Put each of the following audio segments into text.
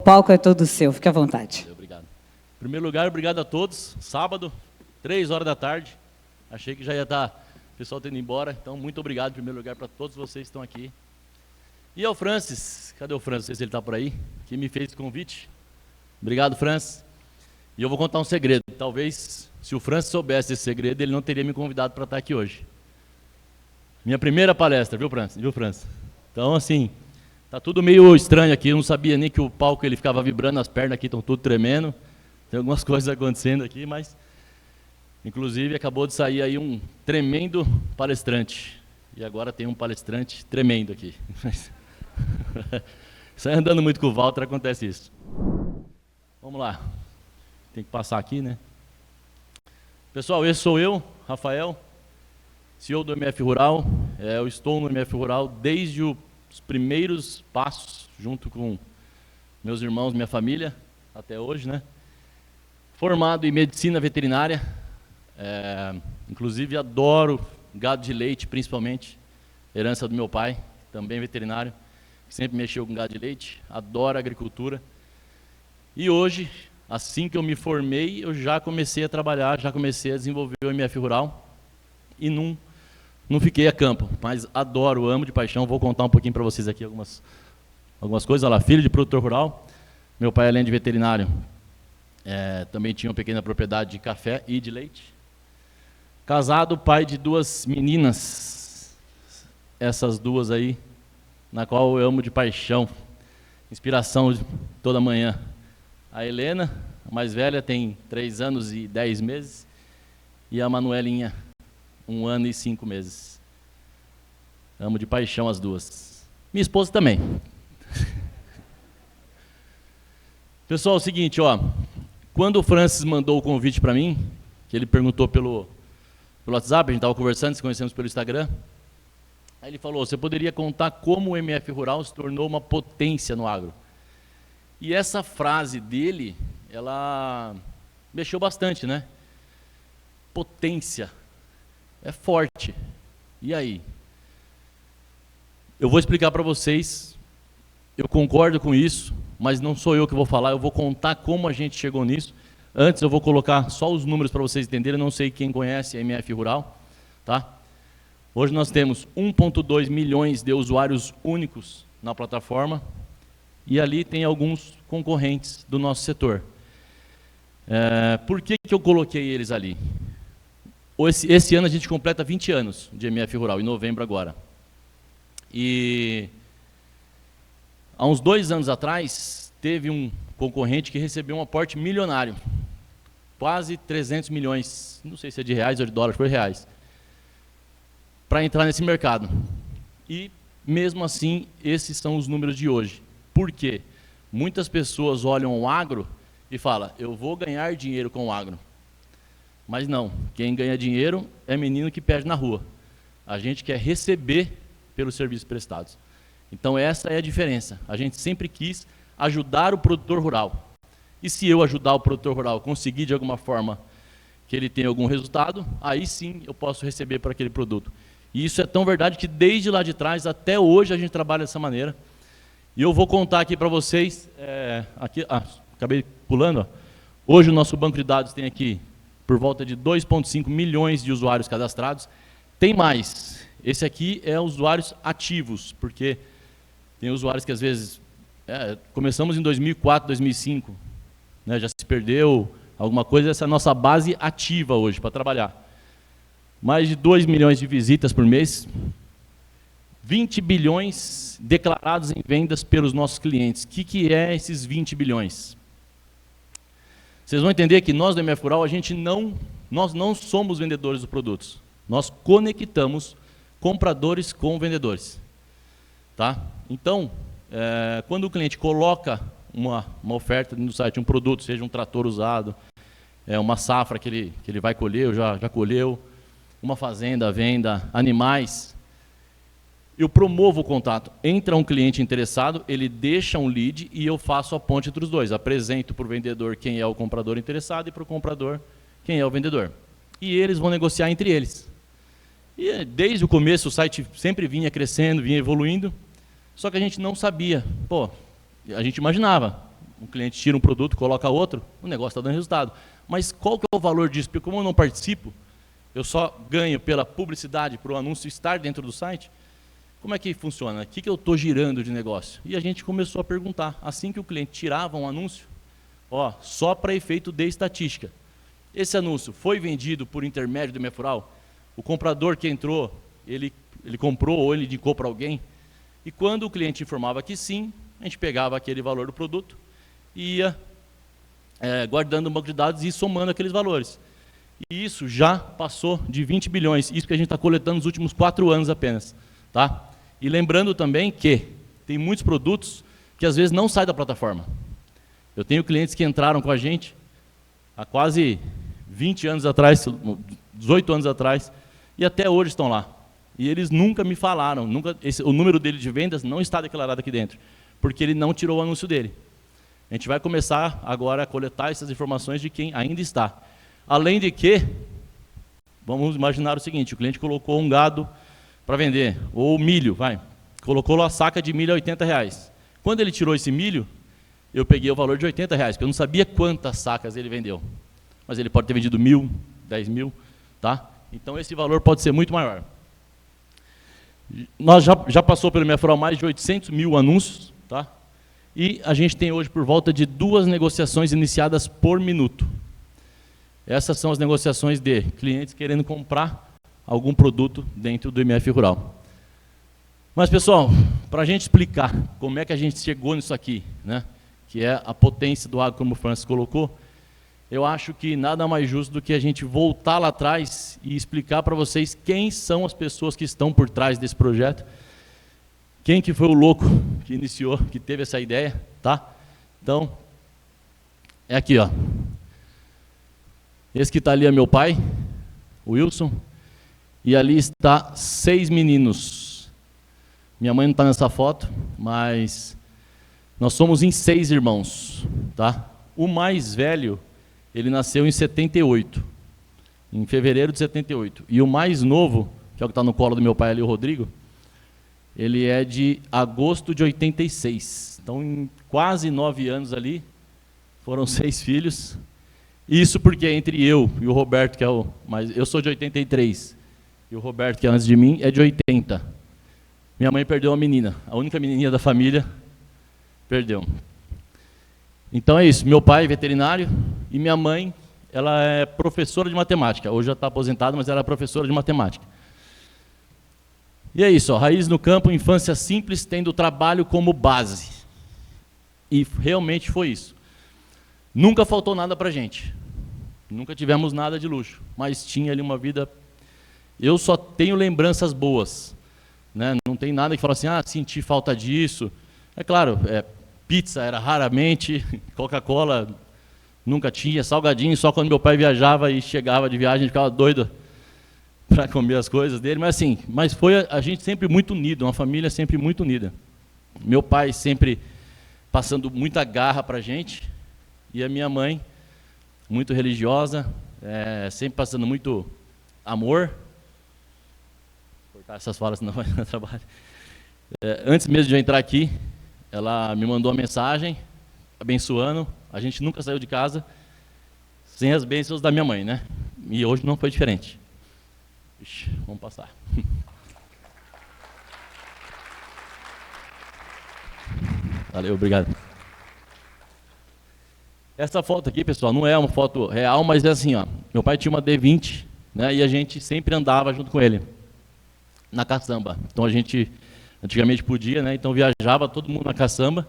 palco é todo seu, fique à vontade. Obrigado. Em primeiro lugar, obrigado a todos. Sábado, 3 horas da tarde. Achei que já ia estar o pessoal tendo ido embora. Então, muito obrigado, em primeiro lugar, para todos vocês que estão aqui. E ao Francis, cadê o Francis? Não sei se ele está por aí, que me fez o convite. Obrigado, Francis. E eu vou contar um segredo. Talvez, se o Francis soubesse esse segredo, ele não teria me convidado para estar aqui hoje. Minha primeira palestra, viu, Francis? Então, assim, tá tudo meio estranho aqui. Eu não sabia nem que o palco ele ficava vibrando, as pernas aqui estão tudo tremendo. Tem algumas coisas acontecendo aqui, mas... Inclusive, acabou de sair aí um tremendo palestrante. E agora tem um palestrante tremendo aqui. Sai andando muito com o Walter, acontece isso. Vamos lá. Tem que passar aqui, né? Pessoal, esse sou eu, Rafael, CEO do MF Rural. Eu estou no MF Rural desde os primeiros passos, junto com meus irmãos, minha família, até hoje, né? Formado em medicina veterinária. Inclusive, adoro gado de leite, principalmente. Herança do meu pai, também veterinário, que sempre mexeu com gado de leite. Adoro agricultura. E hoje, assim que eu me formei, eu já comecei a trabalhar, já comecei a desenvolver o MF Rural. E não fiquei a campo, mas adoro, amo de paixão. Vou contar um pouquinho para vocês aqui algumas coisas. Olha lá, filho de produtor rural. Meu pai, além de veterinário, também tinha uma pequena propriedade de café e de leite. Casado, pai de 2 meninas, essas duas aí, na qual eu amo de paixão, inspiração de toda manhã. A Helena, a mais velha, tem 3 anos e 10 meses, e a Manuelinha, 1 ano e 5 meses. Amo de paixão as duas. Minha esposa também. Pessoal, é o seguinte, ó, quando o Francis mandou o convite para mim, que ele perguntou pelo WhatsApp, a gente estava conversando, se conhecemos pelo Instagram, aí ele falou, você poderia contar como o MF Rural se tornou uma potência no agro? E essa frase dele, ela mexeu bastante, né? Potência, é forte. E aí? Eu vou explicar para vocês, eu concordo com isso, mas não sou eu que vou falar, eu vou contar como a gente chegou nisso. Antes eu vou colocar só os números para vocês entenderem, eu não sei quem conhece a MF Rural, tá? Hoje nós temos 1,2 milhões de usuários únicos na plataforma e ali tem alguns concorrentes do nosso setor. Por que eu coloquei eles ali? Esse ano a gente completa 20 anos de MF Rural, em novembro agora. E há uns 2 anos atrás, teve um concorrente que recebeu um aporte milionário, quase 300 milhões, não sei se é de reais ou de dólares, foi reais, para entrar nesse mercado. E, mesmo assim, esses são os números de hoje. Por quê? Muitas pessoas olham o agro e falam, eu vou ganhar dinheiro com o agro. Mas não, quem ganha dinheiro é menino que perde na rua. A gente quer receber pelos serviços prestados. Então, essa é a diferença. A gente sempre quis ajudar o produtor rural. E se eu ajudar o produtor rural, conseguir de alguma forma que ele tenha algum resultado, aí sim eu posso receber por aquele produto. E isso é tão verdade que desde lá de trás até hoje a gente trabalha dessa maneira. E eu vou contar aqui para vocês, acabei pulando, ó. Hoje o nosso banco de dados tem aqui por volta de 2,5 milhões de usuários cadastrados. Tem mais, esse aqui é usuários ativos, porque tem usuários que às vezes, começamos em 2004, 2005, né, já se perdeu alguma coisa, essa é a nossa base ativa hoje para trabalhar. Mais de 2 milhões de visitas por mês, 20 bilhões declarados em vendas pelos nossos clientes. O que é esses 20 bilhões? Vocês vão entender que nós do MF Rural, nós não somos vendedores dos produtos. Nós conectamos compradores com vendedores. Tá? Então, quando o cliente coloca uma oferta no site, um produto, seja um trator usado, uma safra que ele vai colher, ou já colheu, uma fazenda, venda, animais, eu promovo o contato. Entra um cliente interessado, ele deixa um lead e eu faço a ponte entre os dois. Apresento para o vendedor quem é o comprador interessado e para o comprador quem é o vendedor. E eles vão negociar entre eles. E desde o começo o site sempre vinha crescendo, vinha evoluindo, só que a gente não sabia. Pô, a gente imaginava, um cliente tira um produto, coloca outro, o negócio está dando resultado. Mas qual que é o valor disso? Porque como eu não participo, eu só ganho pela publicidade, para o anúncio estar dentro do site, como é que funciona? O que eu estou girando de negócio? E a gente começou a perguntar, assim que o cliente tirava um anúncio, ó, só para efeito de estatística. Esse anúncio foi vendido por intermédio do Mefural? O comprador que entrou, ele comprou ou ele indicou para alguém? E quando o cliente informava que sim, a gente pegava aquele valor do produto e ia guardando um banco de dados e somando aqueles valores. E isso já passou de 20 bilhões, isso que a gente está coletando nos últimos 4 anos apenas. Tá? E lembrando também que tem muitos produtos que às vezes não saem da plataforma. Eu tenho clientes que entraram com a gente há quase 20 anos atrás, 18 anos atrás, e até hoje estão lá. E eles nunca me falaram, o número dele de vendas não está declarado aqui dentro, porque ele não tirou o anúncio dele. A gente vai começar agora a coletar essas informações de quem ainda está. Além de que, vamos imaginar o seguinte, o cliente colocou um gado para vender, ou milho, colocou lá a saca de milho a R$80. Quando ele tirou esse milho, eu peguei o valor de R$80, porque eu não sabia quantas sacas ele vendeu. Mas ele pode ter vendido 1.000, 10.000, tá? Então esse valor pode ser muito maior. Nós já passou pelo Mefural mais de 800 mil anúncios, tá? E a gente tem hoje por volta de 2 negociações iniciadas por minuto. Essas são as negociações de clientes querendo comprar algum produto dentro do MF Rural. Mas, pessoal, para a gente explicar como é que a gente chegou nisso aqui, né, que é a potência do agro, como o Francis colocou, eu acho que nada mais justo do que a gente voltar lá atrás e explicar para vocês quem são as pessoas que estão por trás desse projeto, quem que foi o louco que iniciou, que teve essa ideia, tá? Então, é aqui, ó. Esse que está ali é meu pai, o Wilson, e ali está 6 meninos. Minha mãe não está nessa foto, mas nós somos em 6 irmãos, tá? O mais velho, ele nasceu em 78, em fevereiro de 78. E o mais novo, que é o que está no colo do meu pai ali, o Rodrigo, ele é de agosto de 86. Então, em quase 9 anos ali, foram 6 filhos. Isso porque entre eu e o Roberto, que é o mais... Eu sou de 83, e o Roberto, que é antes de mim, é de 80. Minha mãe perdeu uma menina, a única menininha da família perdeu. Então é isso, meu pai é veterinário e minha mãe, ela é professora de matemática. Hoje já está aposentada, mas ela é professora de matemática. E é isso, ó, raiz no campo, infância simples, tendo o trabalho como base. E realmente foi isso. Nunca faltou nada para a gente. Nunca tivemos nada de luxo, mas tinha ali uma vida... Eu só tenho lembranças boas, né? Não tem nada que fala assim, senti falta disso. É claro, pizza era raramente, Coca-Cola nunca tinha, salgadinho só quando meu pai viajava e chegava de viagem, ficava doido para comer as coisas dele. Mas assim, foi a gente sempre muito unido, uma família sempre muito unida. Meu pai sempre passando muita garra para a gente, e a minha mãe, muito religiosa, sempre passando muito amor. Vou cortar essas falas, senão vai dar trabalho. Antes mesmo de eu entrar aqui, ela me mandou uma mensagem, abençoando. A gente nunca saiu de casa sem as bênçãos da minha mãe, né? E hoje não foi diferente. Ixi, vamos passar. Valeu, obrigado. Essa foto aqui, pessoal, não é uma foto real, mas é assim, ó. Meu pai tinha uma D20, né, e a gente sempre andava junto com ele na caçamba. Então a gente antigamente podia, né, então viajava todo mundo na caçamba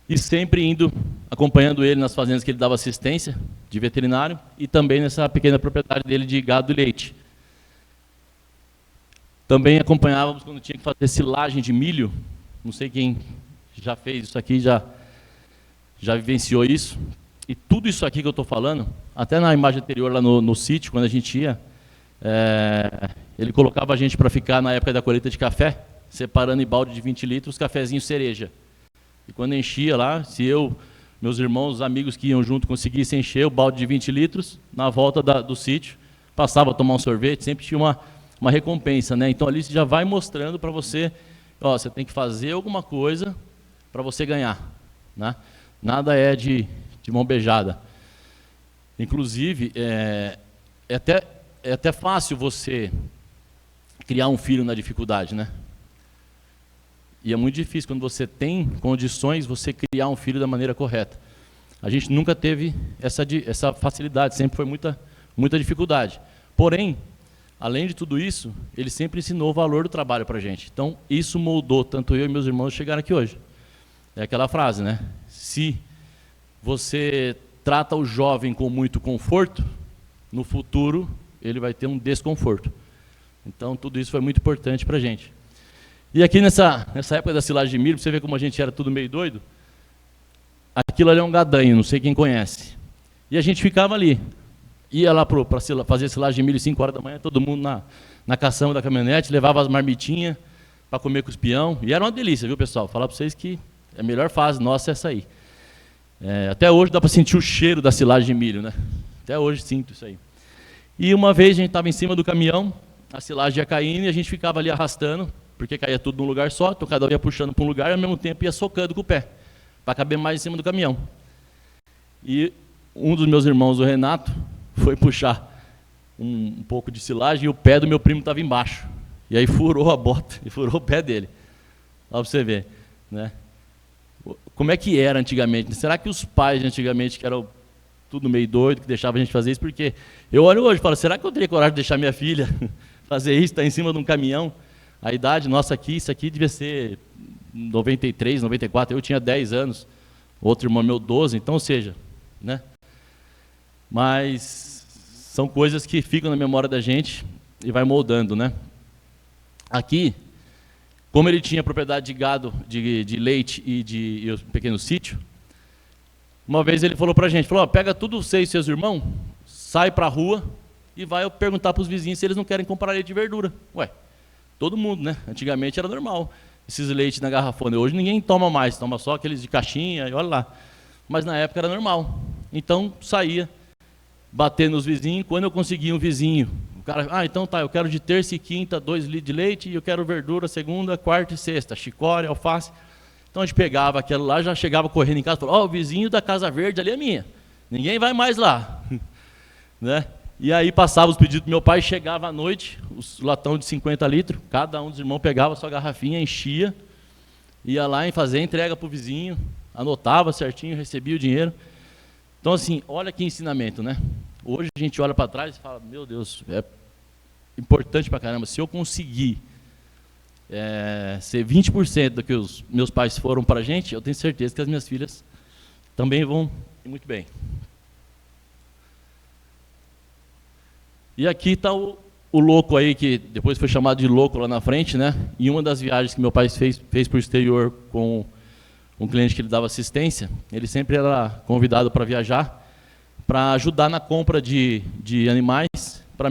e sempre indo, acompanhando ele nas fazendas que ele dava assistência de veterinário e também nessa pequena propriedade dele de gado e leite. Também acompanhávamos quando tinha que fazer silagem de milho. Não sei quem já fez isso aqui, já vivenciou isso. E tudo isso aqui que eu estou falando, até na imagem anterior lá no sítio, quando a gente ia, ele colocava a gente para ficar na época da colheita de café, separando em balde de 20 litros, cafezinho cereja. E quando enchia lá, se eu, meus irmãos, os amigos que iam junto conseguissem encher o balde de 20 litros, na volta do sítio, passava a tomar um sorvete, sempre tinha uma recompensa, né? Então ali você já vai mostrando para você, ó, você tem que fazer alguma coisa para você ganhar, né? Nada é de mão beijada. Inclusive, é até fácil você criar um filho na dificuldade, né? E é muito difícil, quando você tem condições, você criar um filho da maneira correta. A gente nunca teve essa facilidade, sempre foi muita dificuldade. Porém, além de tudo isso, ele sempre ensinou o valor do trabalho para a gente. Então, isso moldou tanto eu e meus irmãos chegar aqui hoje. É aquela frase, né? Se você trata o jovem com muito conforto, no futuro ele vai ter um desconforto. Então, tudo isso foi muito importante para a gente. E aqui nessa época da silagem de milho, pra você ver como a gente era tudo meio doido, aquilo ali é um gadanho, não sei quem conhece. E a gente ficava ali. Ia lá para fazer silagem de milho 5 horas da manhã, todo mundo na caçamba da caminhonete, levava as marmitinhas para comer com os peão. E era uma delícia, viu, pessoal? Falar para vocês que a melhor fase nossa é essa aí. Até hoje dá para sentir o cheiro da silagem de milho, né? Até hoje sinto isso aí. E uma vez a gente estava em cima do caminhão, a silagem ia caindo e a gente ficava ali arrastando, porque caía tudo num lugar só, então cada um ia puxando para um lugar e ao mesmo tempo ia socando com o pé, para caber mais em cima do caminhão. E um dos meus irmãos, o Renato, foi puxar um pouco de silagem e o pé do meu primo estava embaixo. E aí furou a bota e furou o pé dele. Olha para você ver, né? Como é que era antigamente? Será que os pais de antigamente, que eram tudo meio doido, que deixavam a gente fazer isso? Porque eu olho hoje e falo, será que eu teria coragem de deixar minha filha fazer isso, estar em cima de um caminhão? A idade nossa aqui, isso aqui devia ser 93, 94, eu tinha 10 anos, outro irmão meu 12, então, ou seja, né? Mas são coisas que ficam na memória da gente e vai moldando, né? Aqui, como ele tinha propriedade de gado, de leite e um pequeno sítio, uma vez ele falou para a gente, falou, pega tudo você e seus irmãos, sai para a rua e vai perguntar para os vizinhos se eles não querem comprar leite de verdura. Ué, todo mundo, né? Antigamente era normal, esses leites na garrafona. Hoje ninguém toma mais, toma só aqueles de caixinha e olha lá. Mas na época era normal. Então saía, bater nos vizinhos, quando eu conseguia um vizinho, o cara, então tá, eu quero de terça e quinta 2 litros de leite e eu quero verdura segunda, quarta e sexta, chicória, alface. Então a gente pegava aquilo lá, já chegava correndo em casa e falava, o vizinho da Casa Verde ali é minha, ninguém vai mais lá. Né? E aí passava os pedidos do meu pai, chegava à noite, os latão de 50 litros, cada um dos irmãos pegava a sua garrafinha, enchia, ia lá e fazia entrega para o vizinho, anotava certinho, recebia o dinheiro. Então, assim, olha que ensinamento, né? Hoje a gente olha para trás e fala, meu Deus, é importante pra caramba. Se eu conseguir ser 20% do que os meus pais foram para a gente, eu tenho certeza que as minhas filhas também vão ir muito bem. E aqui está o louco aí, que depois foi chamado de louco lá na frente, né? Em uma das viagens que meu pai fez para o exterior com um cliente que ele dava assistência, ele sempre era convidado para viajar, para ajudar na compra de animais, para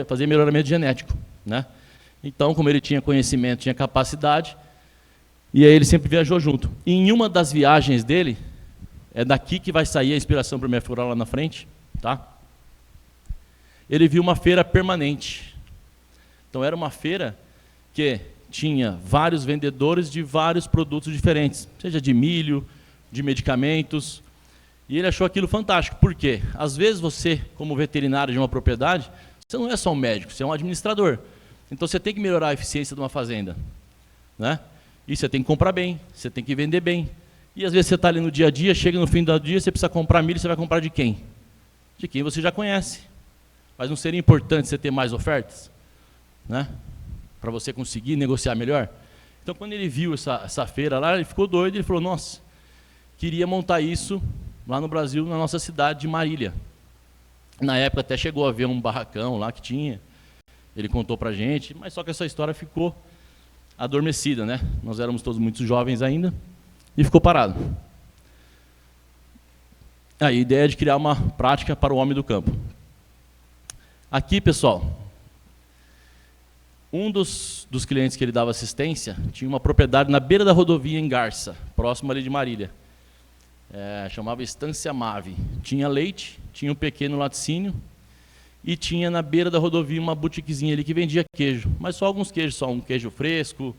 fazer melhoramento genético, né? Então, como ele tinha conhecimento, tinha capacidade, e aí ele sempre viajou junto. E em uma das viagens dele, é daqui que vai sair a inspiração para minha figura lá na frente, tá? Ele viu uma feira permanente. Então, era uma feira que tinha vários vendedores de vários produtos diferentes, seja de milho, de medicamentos, e ele achou aquilo fantástico. Por quê? Às vezes você, como veterinário de uma propriedade, você não é só um médico, você é um administrador. Então você tem que melhorar a eficiência de uma fazenda, né? E você tem que comprar bem, você tem que vender bem. E às vezes você está ali no dia a dia, chega no fim do dia, você precisa comprar milho, você vai comprar de quem? De quem você já conhece. Mas não seria importante você ter mais ofertas, né? Para você conseguir negociar melhor? Então, quando ele viu essa feira lá, ele ficou doido, ele falou, nossa, queria montar isso lá no Brasil, na nossa cidade de Marília. Na época até chegou a ver um barracão lá que tinha, ele contou para a gente, mas só que essa história ficou adormecida, né? Nós éramos todos muito jovens ainda, e ficou parado. A ideia é de criar uma prática para o homem do campo. Aqui, pessoal, um dos clientes que ele dava assistência tinha uma propriedade na beira da rodovia em Garça, próximo ali de Marília. Chamava Estância Mave. Tinha leite, tinha um pequeno laticínio e tinha na beira da rodovia uma boutiquezinha ali que vendia queijo, mas só alguns queijos, só um queijo fresco,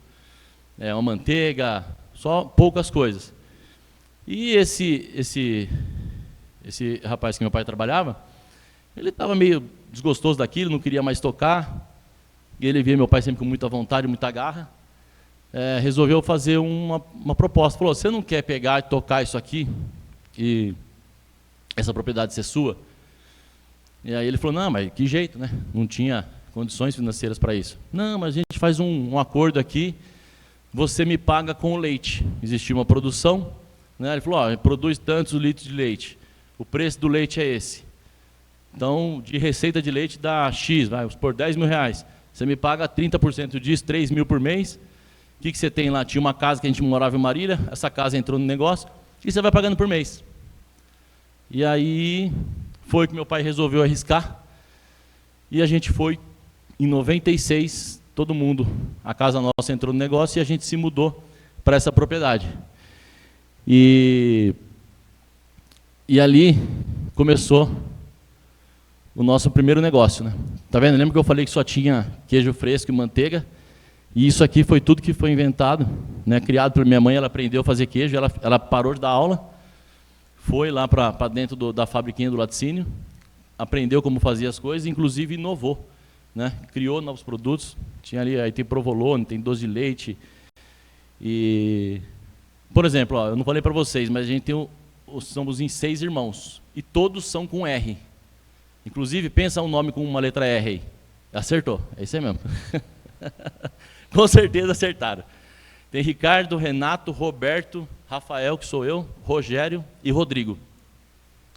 uma manteiga, só poucas coisas. E esse rapaz que meu pai trabalhava, ele estava meio desgostoso daquilo, não queria mais tocar. E ele via meu pai sempre com muita vontade, muita garra. Resolveu fazer uma proposta. Falou, você não quer pegar e tocar isso aqui? E essa propriedade ser sua? E aí ele falou, não, mas que jeito, né? Não tinha condições financeiras para isso. Não, mas a gente faz um acordo aqui, você me paga com o leite. Existia uma produção, né? Ele falou, produz tantos litros de leite. O preço do leite é esse. Então, de receita de leite dá X, vamos por 10 mil reais. Você me paga 30% disso, 3 mil por mês. O que você tem lá? Tinha uma casa que a gente morava em Marília, essa casa entrou no negócio, e você vai pagando por mês. E aí foi que meu pai resolveu arriscar, e a gente foi, em 96, todo mundo, a casa nossa entrou no negócio, e a gente se mudou para essa propriedade. E ali começou o nosso primeiro negócio, né? Tá vendo? Lembra que eu falei que só tinha queijo fresco e manteiga? E isso aqui foi tudo que foi inventado, né? Criado por minha mãe, ela aprendeu a fazer queijo, ela parou de dar aula, foi lá para dentro da fabriquinha do laticínio, aprendeu como fazia as coisas, inclusive inovou, né? Criou novos produtos, tinha ali, aí tem provolone, tem doce de leite. E, por exemplo, eu não falei para vocês, mas a gente somos em 6 irmãos, e todos são com R. Inclusive, pensa um nome com uma letra R aí. Acertou, é isso aí mesmo. Com certeza acertaram. Tem Ricardo, Renato, Roberto, Rafael, que sou eu, Rogério e Rodrigo.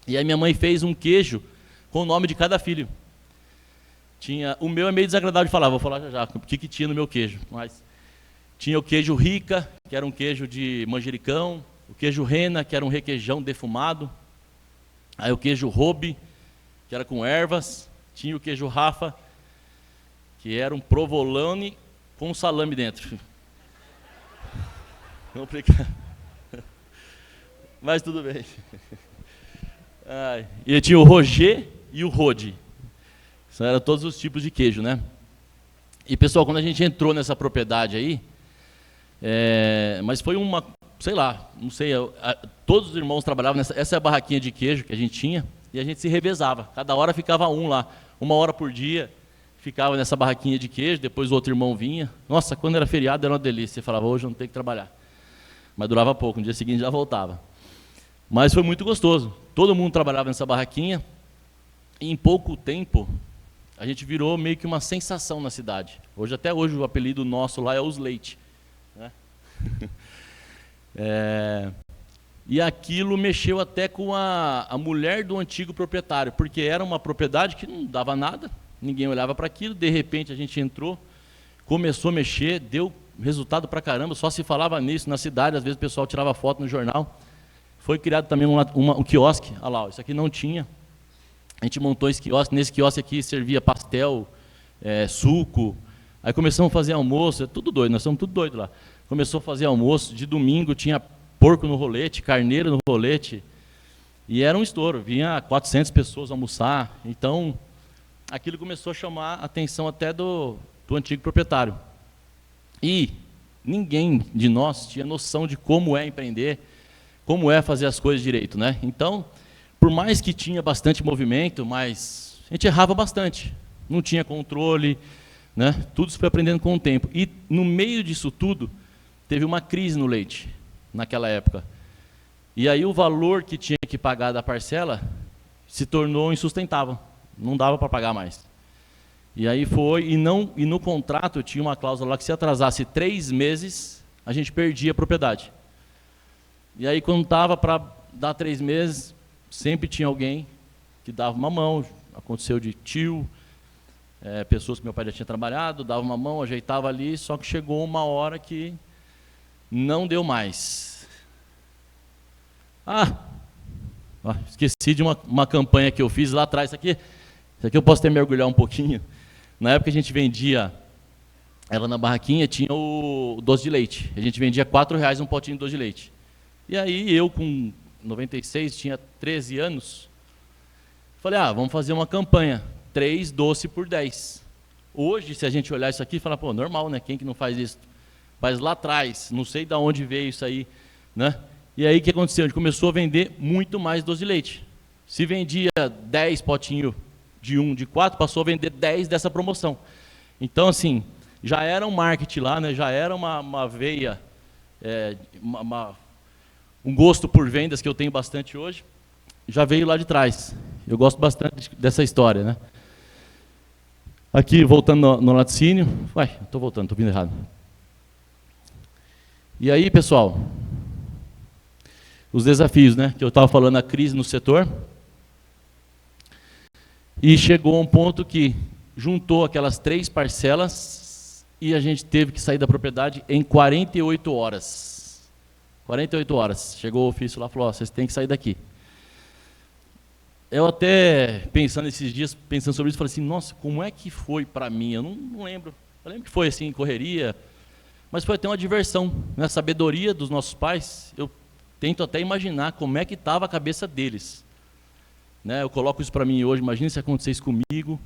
E aí minha mãe fez um queijo com o nome de cada filho. O meu é meio desagradável de falar, vou falar já o que tinha no meu queijo. Mas tinha o queijo Rica, que era um queijo de manjericão, o queijo Rena, que era um requeijão defumado, aí o queijo Robe, que era com ervas, tinha o queijo Rafa, que era um provolone com salame dentro. Complicado. Mas tudo bem. E tinha o Roger e o Rode. São eram todos os tipos de queijo, né? E pessoal, quando a gente entrou nessa propriedade aí, mas foi sei lá, não sei, todos os irmãos trabalhavam essa é a barraquinha de queijo que a gente tinha, e a gente se revezava. Cada hora ficava um lá, 1 hora por dia, ficava nessa barraquinha de queijo, depois o outro irmão vinha. Nossa, quando era feriado era uma delícia, você falava, hoje eu não tenho que trabalhar. Mas durava pouco, no dia seguinte já voltava. Mas foi muito gostoso, todo mundo trabalhava nessa barraquinha, e em pouco tempo, a gente virou meio que uma sensação na cidade. Até hoje o apelido nosso lá é Os Leite, né? E aquilo mexeu até com a mulher do antigo proprietário, porque era uma propriedade que não dava nada, ninguém olhava para aquilo, de repente a gente entrou, começou a mexer, deu resultado para caramba, só se falava nisso na cidade, às vezes o pessoal tirava foto no jornal. Foi criado também um quiosque, olha lá, isso aqui não tinha, a gente montou esse quiosque, nesse quiosque aqui servia pastel, suco, aí começamos a fazer almoço, tudo doido, nós somos tudo doido lá. Começou a fazer almoço, de domingo tinha porco no rolete, carneiro no rolete, e era um estouro, vinha 400 pessoas almoçar, então aquilo começou a chamar a atenção até do antigo proprietário. E ninguém de nós tinha noção de como é empreender, como é fazer as coisas direito, né? Então, por mais que tinha bastante movimento, mas a gente errava bastante, não tinha controle, né? Tudo se foi aprendendo com o tempo. E no meio disso tudo, teve uma crise no leite, naquela época. E aí o valor que tinha que pagar da parcela se tornou insustentável, não dava para pagar mais. E aí foi, e no contrato tinha uma cláusula lá que se atrasasse 3 meses, a gente perdia a propriedade. E aí quando estava para dar 3 meses, sempre tinha alguém que dava uma mão, aconteceu de tio, pessoas que meu pai já tinha trabalhado, dava uma mão, ajeitava ali, só que chegou uma hora que não deu mais. Esqueci de uma campanha que eu fiz lá atrás, isso aqui eu posso até mergulhar um pouquinho. Na época a gente vendia, ela na barraquinha tinha o doce de leite, a gente vendia R$4 um potinho de doce de leite. E aí eu com 96, tinha 13 anos, falei, vamos fazer uma campanha, 3 doce por 10. Hoje, se a gente olhar isso aqui, fala, normal, né? Quem que não faz isso? Mas lá atrás, não sei de onde veio isso aí, né? E aí o que aconteceu? A gente começou a vender muito mais doce de leite. Se vendia 10 potinhos de 1, de 4, passou a vender 10 dessa promoção. Então, assim, já era um marketing lá, né? Já era uma veia, um gosto por vendas que eu tenho bastante hoje, já veio lá de trás. Eu gosto bastante dessa história, né? Aqui, voltando no laticínio. Estou voltando, estou vindo errado. E aí, pessoal, os desafios, né? Que eu estava falando, a crise no setor. E chegou a um ponto que juntou aquelas 3 parcelas e a gente teve que sair da propriedade em 48 horas. 48 horas. Chegou o ofício lá e falou, vocês têm que sair daqui. Eu até, pensando esses dias, pensando sobre isso, falei assim, nossa, como é que foi para mim? Eu não lembro. Eu lembro que foi assim, correria, mas foi até uma diversão. Na sabedoria dos nossos pais, eu tento até imaginar como é que estava a cabeça deles. Né, eu coloco isso para mim hoje, imagina se acontecesse comigo,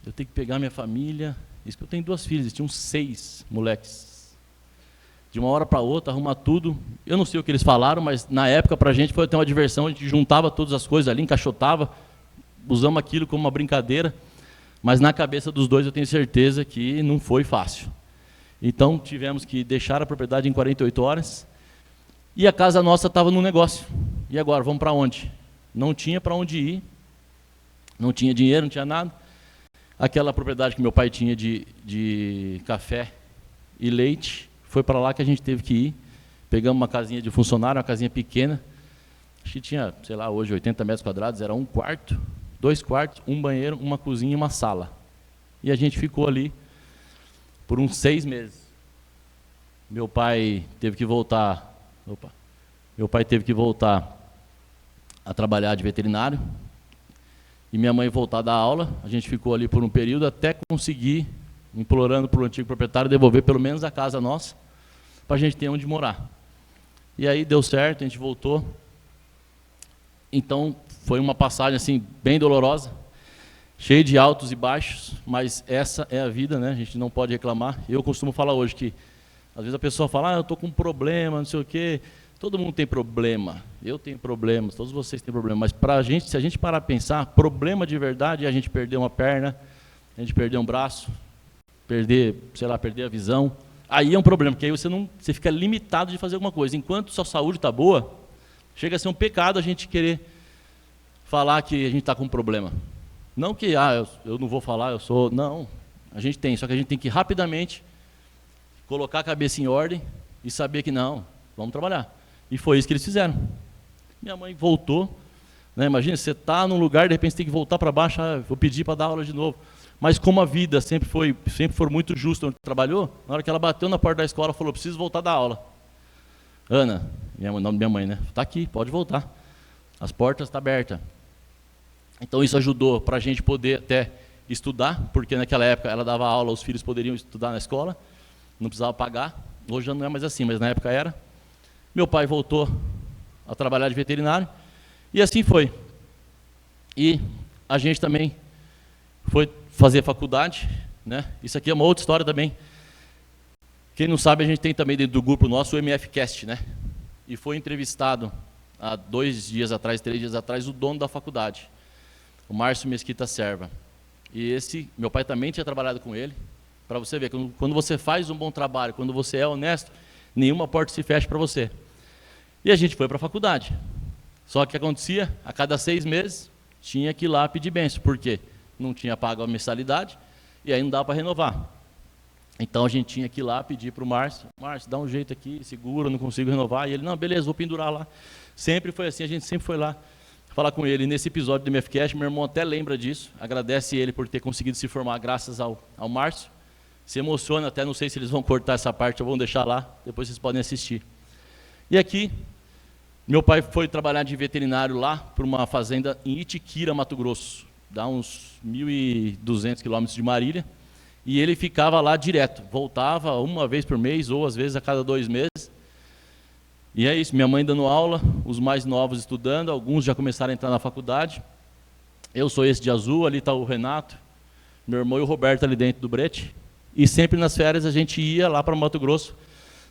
eu tenho que pegar minha família, isso que eu tenho 2 filhas, tinham 6 moleques. De uma hora para outra, arrumar tudo. Eu não sei o que eles falaram, mas na época para a gente foi até uma diversão, a gente juntava todas as coisas ali, encaixotava, usamos aquilo como uma brincadeira, mas na cabeça dos 2 eu tenho certeza que não foi fácil. Então tivemos que deixar a propriedade em 48 horas, e a casa nossa estava no negócio. E agora, vamos para onde? Não tinha para onde ir, não tinha dinheiro, não tinha nada. Aquela propriedade que meu pai tinha de café e leite, foi para lá que a gente teve que ir. Pegamos uma casinha de funcionário, uma casinha pequena, acho que tinha, sei lá, hoje 80 metros quadrados, era 1 quarto, 2 quartos, 1 banheiro, uma cozinha e uma sala. E a gente ficou ali por uns 6 meses. Meu pai teve que voltar, a trabalhar de veterinário, e minha mãe voltar a dar aula. A gente ficou ali por um período até conseguir, implorando para o antigo proprietário, devolver pelo menos a casa nossa, para a gente ter onde morar. E aí deu certo, a gente voltou. Então, foi uma passagem assim, bem dolorosa, cheia de altos e baixos, mas essa é a vida, né? A gente não pode reclamar. Eu costumo falar hoje que, às vezes a pessoa fala, eu estou com um problema, não sei o quê. Todo mundo tem problema, eu tenho problemas, todos vocês têm problema, mas para a gente, se a gente parar a pensar, problema de verdade é a gente perder uma perna, a gente perder um braço, perder a visão, aí é um problema, porque aí você fica limitado de fazer alguma coisa. Enquanto sua saúde está boa, chega a ser um pecado a gente querer falar que a gente está com um problema. Não que, eu não vou falar, não, a gente tem, só que a gente tem que rapidamente colocar a cabeça em ordem e saber que não, vamos trabalhar. E foi isso que eles fizeram. Minha mãe voltou, né? Imagina, você está num lugar, de repente você tem que voltar para baixo, vou pedir para dar aula de novo. Mas como a vida sempre foi muito justa onde trabalhou, na hora que ela bateu na porta da escola, falou, preciso voltar a dar aula. Ana, o nome da minha mãe, né? Está aqui, pode voltar. As portas estão abertas. Então isso ajudou para a gente poder até estudar, porque naquela época ela dava aula, os filhos poderiam estudar na escola, não precisava pagar. Hoje já não é mais assim, mas na época era. Meu pai voltou a trabalhar de veterinário, e assim foi. E a gente também foi fazer faculdade, né? Isso aqui é uma outra história também. Quem não sabe, a gente tem também dentro do grupo nosso o MFcast, né? E foi entrevistado há 3 dias atrás, o dono da faculdade, o Márcio Mesquita Serva. E meu pai também tinha trabalhado com ele, para você ver, quando você faz um bom trabalho, quando você é honesto, nenhuma porta se fecha para você. E a gente foi para a faculdade. Só que acontecia, a cada 6 meses, tinha que ir lá pedir bênção. Por quê? Não tinha pago a mensalidade, e aí não dava para renovar. Então a gente tinha que ir lá pedir para o Márcio, dá um jeito aqui, segura, não consigo renovar. E ele, não, beleza, vou pendurar lá. Sempre foi assim, a gente sempre foi lá falar com ele. E nesse episódio do MFcast, meu irmão até lembra disso, agradece ele por ter conseguido se formar graças ao Márcio. Se emociona, até não sei se eles vão cortar essa parte ou vão deixar lá, depois vocês podem assistir. E aqui, meu pai foi trabalhar de veterinário lá, para uma fazenda em Itiquira, Mato Grosso, dá uns 1.200 quilômetros de Marília, e ele ficava lá direto, voltava uma vez por mês, ou às vezes a cada 2 meses. E é isso, minha mãe dando aula, os mais novos estudando, alguns já começaram a entrar na faculdade. Eu sou esse de azul, ali está o Renato, meu irmão e o Roberto ali dentro do brete. E sempre nas férias a gente ia lá para Mato Grosso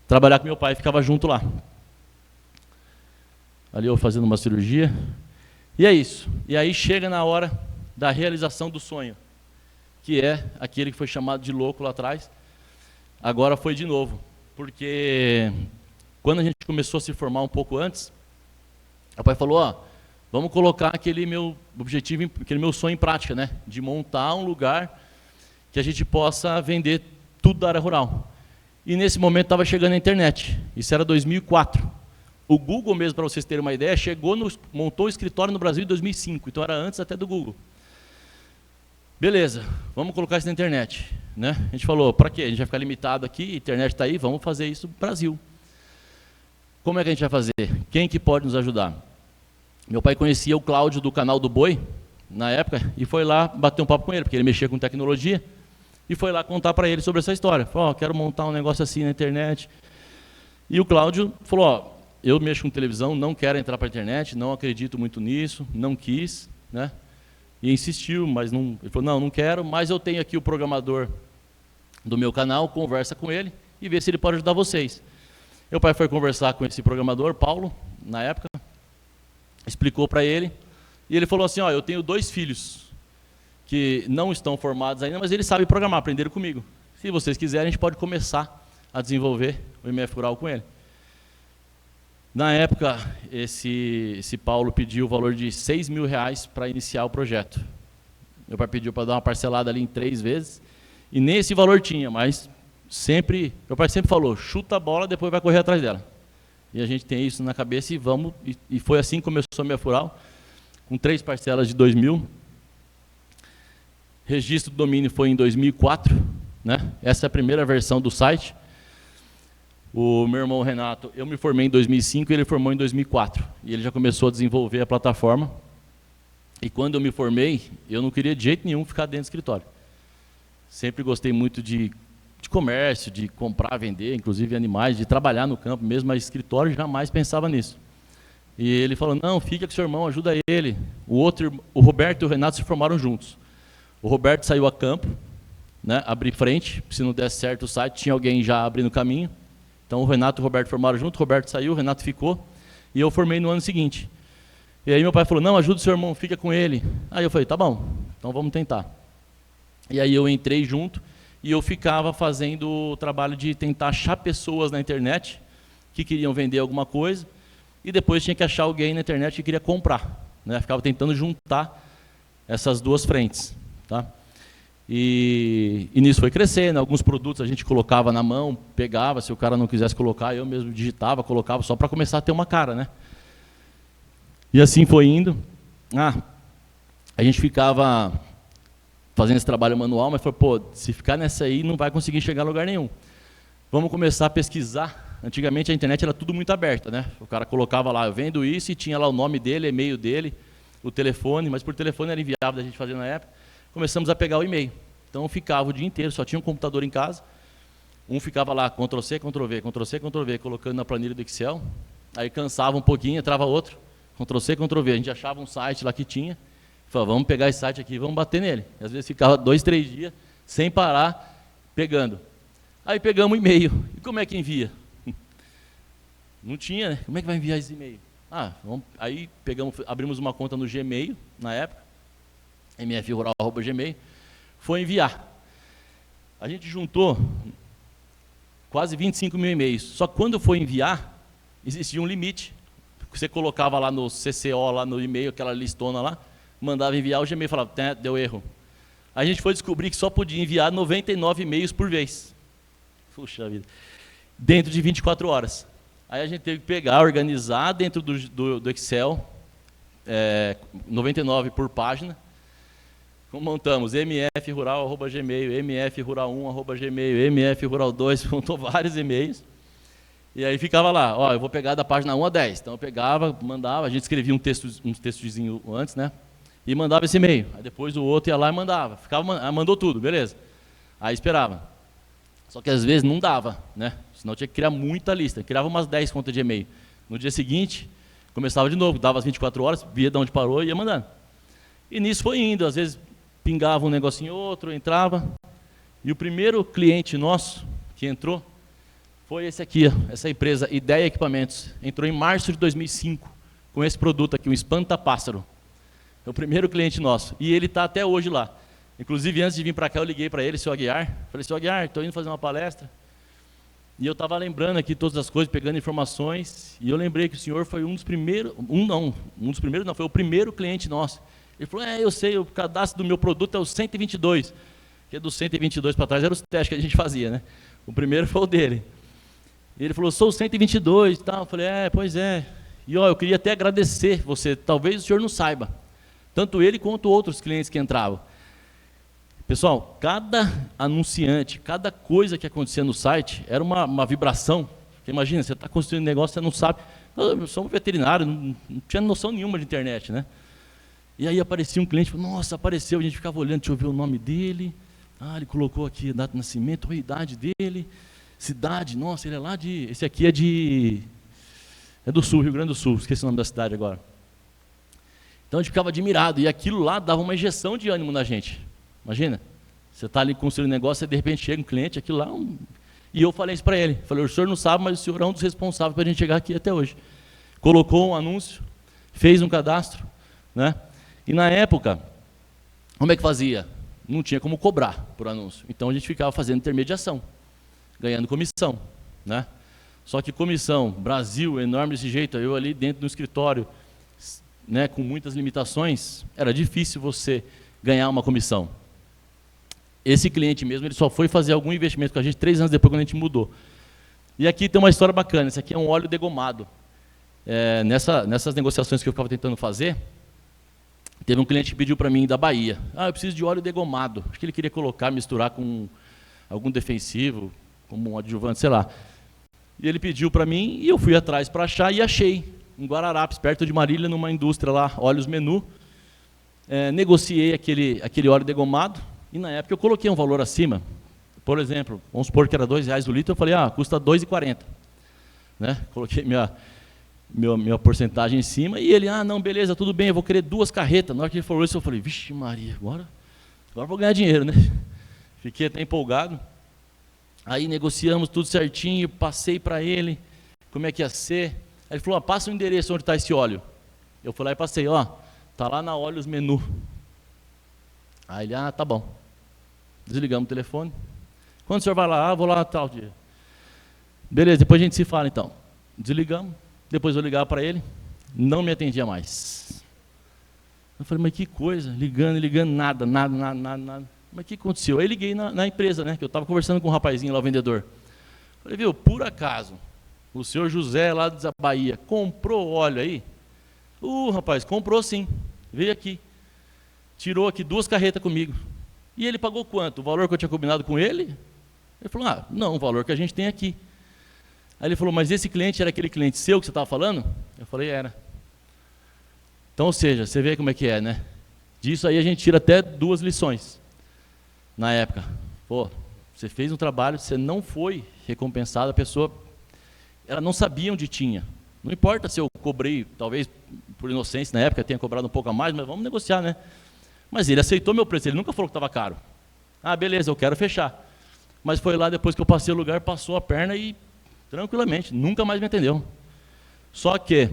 trabalhar com meu pai, ficava junto lá. ali eu fazendo uma cirurgia. E é isso. E aí chega na hora da realização do sonho, que é aquele que foi chamado de louco lá atrás. Agora foi de novo, porque quando a gente começou a se formar um pouco antes, o pai falou, ó, vamos colocar aquele meu objetivo, aquele meu sonho em prática, né? De montar um lugar que a gente possa vender tudo da área rural. E nesse momento estava chegando a internet, isso era 2004. O Google mesmo, para vocês terem uma ideia, montou o escritório no Brasil em 2005, então era antes até do Google. Beleza, vamos colocar isso na internet. Né? A gente falou, para quê? A gente vai ficar limitado aqui, a internet está aí, vamos fazer isso no Brasil. Como é que a gente vai fazer? Quem que pode nos ajudar? Meu pai conhecia o Cláudio do canal do Boi, na época, e foi lá bater um papo com ele, porque ele mexia com tecnologia, e foi lá contar para ele sobre essa história. Falou, quero montar um negócio assim na internet. E o Cláudio falou, eu mexo com televisão, não quero entrar para a internet, não acredito muito nisso, não quis, né? E insistiu, mas não, ele falou, não quero, mas eu tenho aqui o programador do meu canal, conversa com ele e vê se ele pode ajudar vocês. Meu pai foi conversar com esse programador, Paulo, na época, explicou para ele, e ele falou assim, eu tenho 2 filhos que não estão formados ainda, mas eles sabem programar, aprenderam comigo. Se vocês quiserem, a gente pode começar a desenvolver o MF Rural com ele. Na época, esse Paulo pediu o valor de R$6.000 para iniciar o projeto. Meu pai pediu para dar uma parcelada ali em 3 vezes, e nesse valor tinha, mas meu pai sempre falou, chuta a bola, depois vai correr atrás dela. E a gente tem isso na cabeça e vamos, e foi assim que começou a MF Rural, com 3 parcelas de 2.000. Registro do domínio foi em 2004, né? Essa é a primeira versão do site. O meu irmão Renato, eu me formei em 2005 e ele formou em 2004. E ele já começou a desenvolver a plataforma. E quando eu me formei, eu não queria de jeito nenhum ficar dentro do escritório. Sempre gostei muito de comércio, de comprar, vender, inclusive animais, de trabalhar no campo mesmo, mas escritório jamais pensava nisso. E ele falou, não, fica com seu irmão, ajuda ele. O Roberto e o Renato se formaram juntos. O Roberto saiu a campo, né, abrir frente, se não desse certo o site, tinha alguém já abrindo caminho. Então o Renato e o Roberto formaram junto, o Roberto saiu, o Renato ficou, e eu formei no ano seguinte. E aí meu pai falou, não, ajuda o seu irmão, fica com ele. Aí eu falei, tá bom, então vamos tentar. E aí eu entrei junto, e eu ficava fazendo o trabalho de tentar achar pessoas na internet que queriam vender alguma coisa, e depois tinha que achar alguém na internet que queria comprar. Né? Ficava tentando juntar essas 2 frentes. Tá? E nisso foi crescendo, alguns produtos a gente colocava na mão, pegava, se o cara não quisesse colocar, eu mesmo digitava, colocava, só para começar a ter uma cara, né? E assim foi indo. A gente ficava fazendo esse trabalho manual, mas falou, se ficar nessa aí, não vai conseguir chegar a lugar nenhum. Vamos começar a pesquisar. Antigamente a internet era tudo muito aberta, né? O cara colocava lá, eu vendo isso, e tinha lá o nome dele, e-mail dele, o telefone, mas por telefone era inviável da gente fazer na época. Começamos a pegar o e-mail. Então eu ficava o dia inteiro, só tinha um computador em casa, um ficava lá, Ctrl+C, Ctrl+V, Ctrl+C, Ctrl+V, colocando na planilha do Excel, aí cansava um pouquinho, entrava outro, Ctrl+C, Ctrl+V, a gente achava um site lá que tinha, falava, vamos pegar esse site aqui e vamos bater nele. E às vezes ficava 2, 3 dias, sem parar, pegando. Aí pegamos o e-mail, e como é que envia? Não tinha, né? Como é que vai enviar esse e-mail? Aí abrimos uma conta no Gmail, na época, mfrural@gmail, foi enviar. A gente juntou quase 25.000 e-mails. Só que quando foi enviar, existia um limite. Você colocava lá no CCO, lá no e-mail, aquela listona lá, mandava enviar, o Gmail falava, deu erro. A gente foi descobrir que só podia enviar 99 e-mails por vez. Puxa vida. Dentro de 24 horas. Aí a gente teve que pegar, organizar dentro do Excel, 99 por página. Montamos mfrural@gmail, mfrural1@gmail, mfrural2, montou vários e-mails. E aí ficava lá, eu vou pegar da página 1 a 10. Então eu pegava, mandava, a gente escrevia uns textozinhos antes, né? E mandava esse e-mail. Aí depois o outro ia lá e mandava. Mandou tudo, beleza. Aí esperava. Só que às vezes não dava, né? Senão tinha que criar muita lista. Criava umas 10 contas de e-mail. No dia seguinte, começava de novo, dava as 24 horas, via de onde parou e ia mandando. E nisso foi indo, às vezes pingava um negocinho outro, entrava. E o primeiro cliente nosso que entrou foi esse aqui, essa empresa, Ideia Equipamentos. Entrou em março de 2005 com esse produto aqui, um espanta-pássaro. É o primeiro cliente nosso. E ele está até hoje lá. Inclusive, antes de vir para cá, eu liguei para ele, seu Aguiar. Falei, seu Aguiar, estou indo fazer uma palestra. E eu estava lembrando aqui todas as coisas, pegando informações. E eu lembrei que o senhor foi um dos primeiros... foi o primeiro cliente nosso. Ele falou, eu sei, o cadastro do meu produto é o 122. Porque do 122 para trás eram os testes que a gente fazia, né? O primeiro foi o dele. E ele falou, sou o 122 e tal. Eu falei, pois é. E eu queria até agradecer você. Talvez o senhor não saiba. Tanto ele quanto outros clientes que entravam. Pessoal, cada anunciante, cada coisa que acontecia no site era uma vibração. Porque imagina, você está construindo um negócio, você não sabe. Eu sou um veterinário, não tinha noção nenhuma de internet, né? E aí aparecia um cliente, nossa, apareceu, a gente ficava olhando, deixa eu ver o nome dele. Ele colocou aqui a data de nascimento, a idade dele, cidade, nossa, ele é lá de... Esse aqui é do Sul, Rio Grande do Sul, esqueci o nome da cidade agora. Então a gente ficava admirado, e aquilo lá dava uma injeção de ânimo na gente. Imagina, você está ali construindo um negócio, e de repente chega um cliente, aquilo lá... E eu falei isso para ele, falei, o senhor não sabe, mas o senhor é um dos responsáveis para a gente chegar aqui até hoje. Colocou um anúncio, fez um cadastro, né? E na época, como é que fazia? Não tinha como cobrar por anúncio. Então a gente ficava fazendo intermediação, ganhando comissão, né? Só que comissão, Brasil, enorme desse jeito, eu ali dentro do escritório, né, com muitas limitações, era difícil você ganhar uma comissão. Esse cliente mesmo, ele só foi fazer algum investimento com a gente 3 anos depois, quando a gente mudou. E aqui tem uma história bacana, esse aqui é um óleo degomado. Nessas negociações que eu ficava tentando fazer, teve um cliente que pediu para mim da Bahia, eu preciso de óleo degomado. Acho que ele queria colocar, misturar com algum defensivo, como um adjuvante, sei lá. E ele pediu para mim, e eu fui atrás para achar, e achei, em Guararapes, perto de Marília, numa indústria lá, Óleos Menu. Negociei aquele óleo degomado, e na época eu coloquei um valor acima. Por exemplo, vamos supor que era R$2 o litro, eu falei, custa R$2,40. Né? Coloquei minha porcentagem em cima, e ele, não, beleza, tudo bem, eu vou querer 2 carretas. Na hora que ele falou isso, eu falei, vixe Maria, agora eu vou ganhar dinheiro, né? Fiquei até empolgado. Aí negociamos tudo certinho, passei para ele, como é que ia ser. Aí ele falou, passa o endereço onde está esse óleo. Eu fui lá e passei, está lá na Óleos Menu. Aí ele, tá bom. Desligamos o telefone. Quando o senhor vai lá? Vou lá tal dia. Beleza, depois a gente se fala então. Desligamos, depois eu ligava para ele, não me atendia mais. Eu falei, mas que coisa, ligando, nada. Mas o que aconteceu? Aí liguei na empresa, né, que eu estava conversando com um rapazinho lá, o vendedor. Falei, viu, por acaso, o senhor José lá da Bahia comprou óleo aí? Rapaz, comprou sim, veio aqui. Tirou aqui 2 carretas comigo. E ele pagou quanto? O valor que eu tinha combinado com ele? Ele falou, não, o valor que a gente tem aqui. Aí ele falou, mas esse cliente era aquele cliente seu que você estava falando? Eu falei, era. Então, ou seja, você vê como é que é, né? Disso aí a gente tira até 2 lições. Na época, você fez um trabalho, você não foi recompensado, a pessoa, ela não sabia onde tinha. Não importa se eu cobrei, talvez por inocência na época, tenha cobrado um pouco a mais, mas vamos negociar, né? Mas ele aceitou meu preço, ele nunca falou que estava caro. Beleza, eu quero fechar. Mas foi lá, depois que eu passei o lugar, passou a perna e, tranquilamente, nunca mais me atendeu. Só que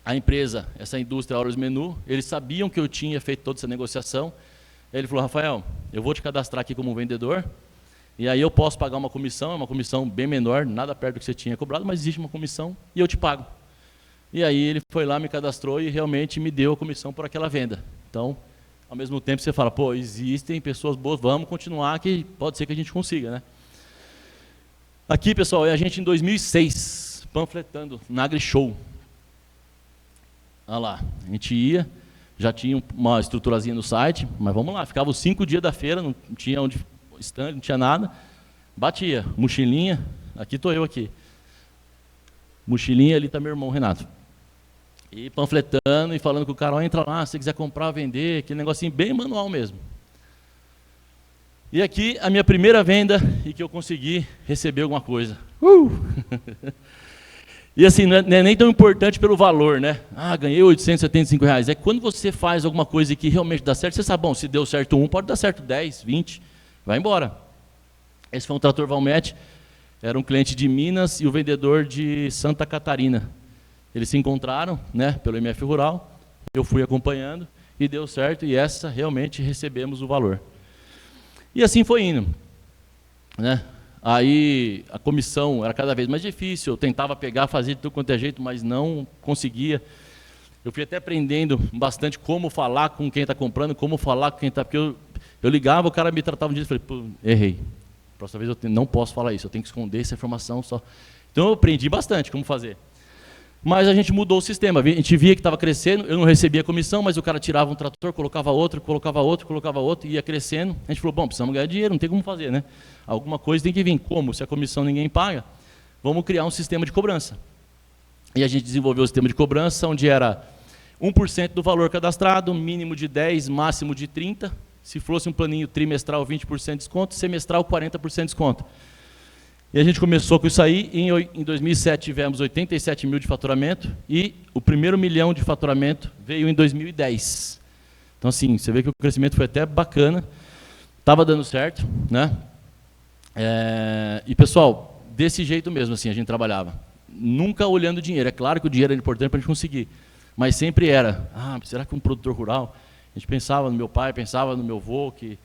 a empresa, essa indústria Óleos Menu, eles sabiam que eu tinha feito toda essa negociação. Aí ele falou, Rafael, eu vou te cadastrar aqui como vendedor, e aí eu posso pagar uma comissão bem menor, nada perto do que você tinha cobrado, mas existe uma comissão e eu te pago. E aí ele foi lá, me cadastrou e realmente me deu a comissão por aquela venda. Então, ao mesmo tempo você fala, existem pessoas boas, vamos continuar, que pode ser que a gente consiga, né? Aqui, pessoal, é a gente em 2006, panfletando na AgriShow. Olha lá, a gente ia, já tinha uma estruturazinha no site, mas vamos lá, ficava os 5 dias da feira, não tinha onde stand, não tinha nada, batia, mochilinha, aqui estou eu aqui, mochilinha, ali está meu irmão Renato. E panfletando e falando com o cara, entra lá, se você quiser comprar, vender, aquele negocinho bem manual mesmo. E aqui a minha primeira venda e que eu consegui receber alguma coisa. E assim, não é nem tão importante pelo valor, né? Ganhei R$875. É quando você faz alguma coisa que realmente dá certo, você sabe, bom, se deu certo 1, pode dar certo 10, 20, vai embora. Esse foi um trator Valmet, era um cliente de Minas e o vendedor de Santa Catarina. Eles se encontraram, né, pelo MF Rural, eu fui acompanhando e deu certo, e essa realmente recebemos o valor. E assim foi indo, né? Aí a comissão era cada vez mais difícil, eu tentava pegar, fazer de tudo quanto é jeito, mas não conseguia. Eu fui até aprendendo bastante como falar com quem está comprando, como falar com quem está... Porque eu ligava, o cara me tratava um dia e falei, pô, errei. Próxima vez eu não posso falar isso, eu tenho que esconder essa informação só. Então eu aprendi bastante como fazer. Mas a gente mudou o sistema, a gente via que estava crescendo, eu não recebia comissão, mas o cara tirava um trator, colocava outro, e ia crescendo. A gente falou, bom, precisamos ganhar dinheiro, não tem como fazer, né? Alguma coisa tem que vir. Como? Se a comissão ninguém paga, vamos criar um sistema de cobrança. E a gente desenvolveu o sistema de cobrança, onde era 1% do valor cadastrado, mínimo de 10%, máximo de 30%. Se fosse um planinho trimestral, 20% de desconto, semestral, 40% de desconto. E a gente começou com isso aí, em 2007 tivemos 87 mil de faturamento, e o primeiro milhão de faturamento veio em 2010. Então, assim, você vê que o crescimento foi até bacana, estava dando certo, né? E, pessoal, desse jeito mesmo, assim, a gente trabalhava. Nunca olhando o dinheiro. É claro que o dinheiro era importante para a gente conseguir, mas sempre era, será que um produtor rural... A gente pensava no meu pai, pensava no meu avô, que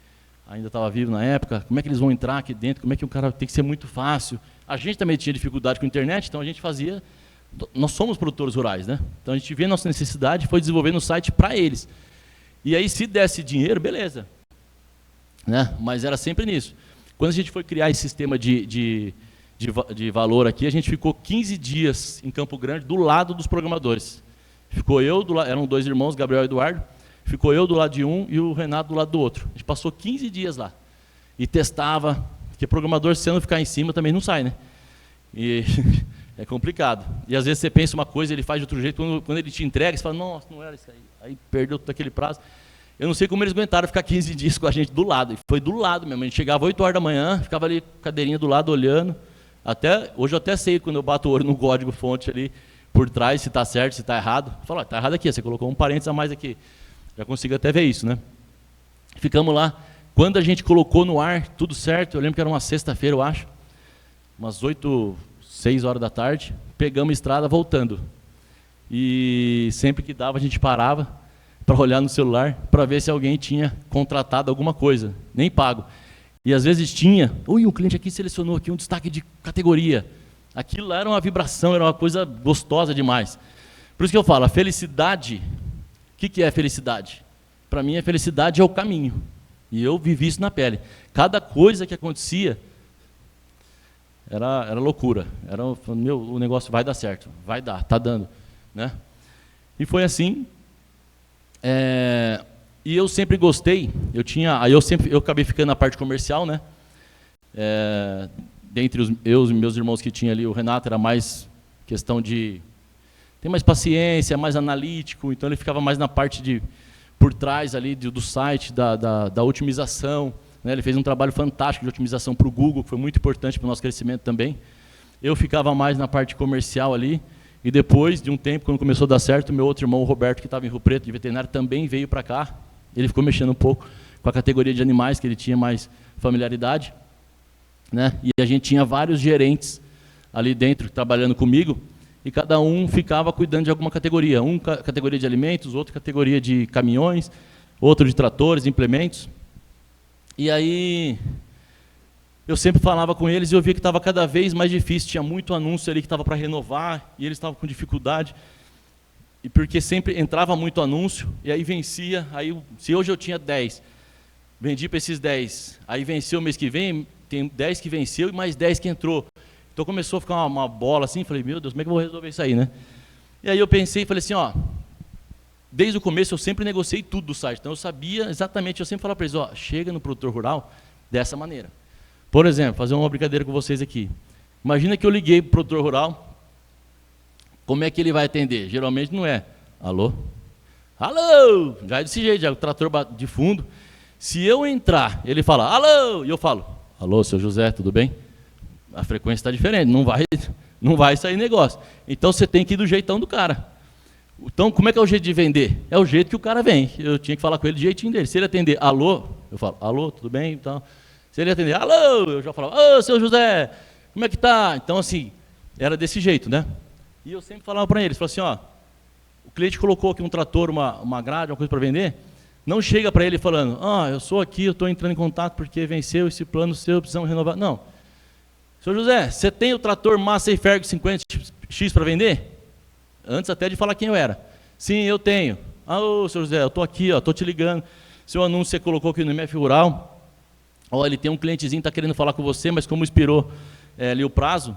ainda estava vivo na época, como é que eles vão entrar aqui dentro, como é que o cara tem que ser muito fácil. A gente também tinha dificuldade com a internet, então a gente fazia... Nós somos produtores rurais, né? Então a gente vê a nossa necessidade e foi desenvolvendo o site para eles. E aí, se desse dinheiro, beleza. Né? Mas era sempre nisso. Quando a gente foi criar esse sistema de valor aqui, a gente ficou 15 dias em Campo Grande, do lado dos programadores. Ficou eu, eram 2 irmãos, Gabriel e Eduardo. Ficou eu do lado de um e o Renato do lado do outro. A gente passou 15 dias lá. E testava, porque programador, se você não ficar em cima, também não sai, né? E é complicado. E às vezes você pensa uma coisa, ele faz de outro jeito, quando ele te entrega, você fala, nossa, não era isso aí. Aí perdeu todo aquele prazo. Eu não sei como eles aguentaram ficar 15 dias com a gente do lado. E foi do lado mesmo. A gente chegava 8 horas da manhã, ficava ali com a cadeirinha do lado, olhando. Hoje eu até sei, quando eu bato o olho no código fonte ali, por trás, se está certo, se está errado. Eu falo, está errado aqui, você colocou um parênteses a mais aqui. Já consigo até ver isso, né? Ficamos lá. Quando a gente colocou no ar, tudo certo, eu lembro que era uma sexta-feira, eu acho, umas 6 horas da tarde, pegamos a estrada voltando. E sempre que dava, a gente parava para olhar no celular, para ver se alguém tinha contratado alguma coisa, nem pago. E às vezes tinha, o cliente aqui selecionou aqui um destaque de categoria. Aquilo lá era uma vibração, era uma coisa gostosa demais. Por isso que eu falo, a felicidade... O que é felicidade? Para mim, a felicidade é o caminho. E eu vivi isso na pele. Cada coisa que acontecia era loucura. O negócio vai dar certo, vai dar, está dando. Né? E foi assim. E eu sempre gostei. Eu acabei ficando na parte comercial, né? Dentre os meus irmãos que tinha ali, o Renato era mais questão de... Tem mais paciência, é mais analítico, então ele ficava mais na parte por trás ali do site, da otimização. Né? Ele fez um trabalho fantástico de otimização para o Google, que foi muito importante para o nosso crescimento também. Eu ficava mais na parte comercial ali, e depois de um tempo, quando começou a dar certo, meu outro irmão, o Roberto, que estava em Rio Preto, de veterinário, também veio para cá. Ele ficou mexendo um pouco com a categoria de animais, que ele tinha mais familiaridade. Né? E a gente tinha vários gerentes ali dentro, trabalhando comigo, e cada um ficava cuidando de alguma categoria. Um categoria de alimentos, outro categoria de caminhões, outro de tratores, implementos. E aí, eu sempre falava com eles e eu via que estava cada vez mais difícil, tinha muito anúncio ali que estava para renovar, e eles estavam com dificuldade. E porque sempre entrava muito anúncio, e aí vencia, se hoje eu tinha 10, vendi para esses 10, aí venceu o mês que vem, tem 10 que venceu e mais 10 que entrou. Então começou a ficar uma bola assim, falei, meu Deus, como é que eu vou resolver isso aí, né? E aí eu pensei e falei assim, desde o começo eu sempre negociei tudo do site, então eu sabia exatamente, eu sempre falava para eles, chega no produtor rural dessa maneira. Por exemplo, fazer uma brincadeira com vocês aqui. Imagina que eu liguei para o produtor rural, como é que ele vai atender? Geralmente não é, alô? Alô! Já é desse jeito, já o trator de fundo. Se eu entrar, ele fala, alô! E eu falo, alô, seu José, tudo bem? A frequência está diferente, não vai sair negócio. Então você tem que ir do jeitão do cara. Então, como é que é o jeito de vender? É o jeito que o cara vem. Eu tinha que falar com ele do jeitinho dele. Se ele atender, alô, eu falo, alô, tudo bem? Então, se ele atender, alô, eu já falava, ô, seu José, como é que tá? Então, assim, era desse jeito, né? E eu sempre falava para eles, assim, ó, o cliente colocou aqui um trator, uma grade, uma coisa para vender, não chega para ele falando, eu sou aqui, eu estou entrando em contato porque venceu esse plano seu, precisamos renovar. Não. Senhor José, você tem o trator Massey Ferguson 50X para vender? Antes até de falar quem eu era. Sim, eu tenho. Senhor José, eu estou aqui, estou te ligando. Seu anúncio você colocou aqui no MF Rural. Ele tem um clientezinho que está querendo falar com você, mas como expirou ali o prazo,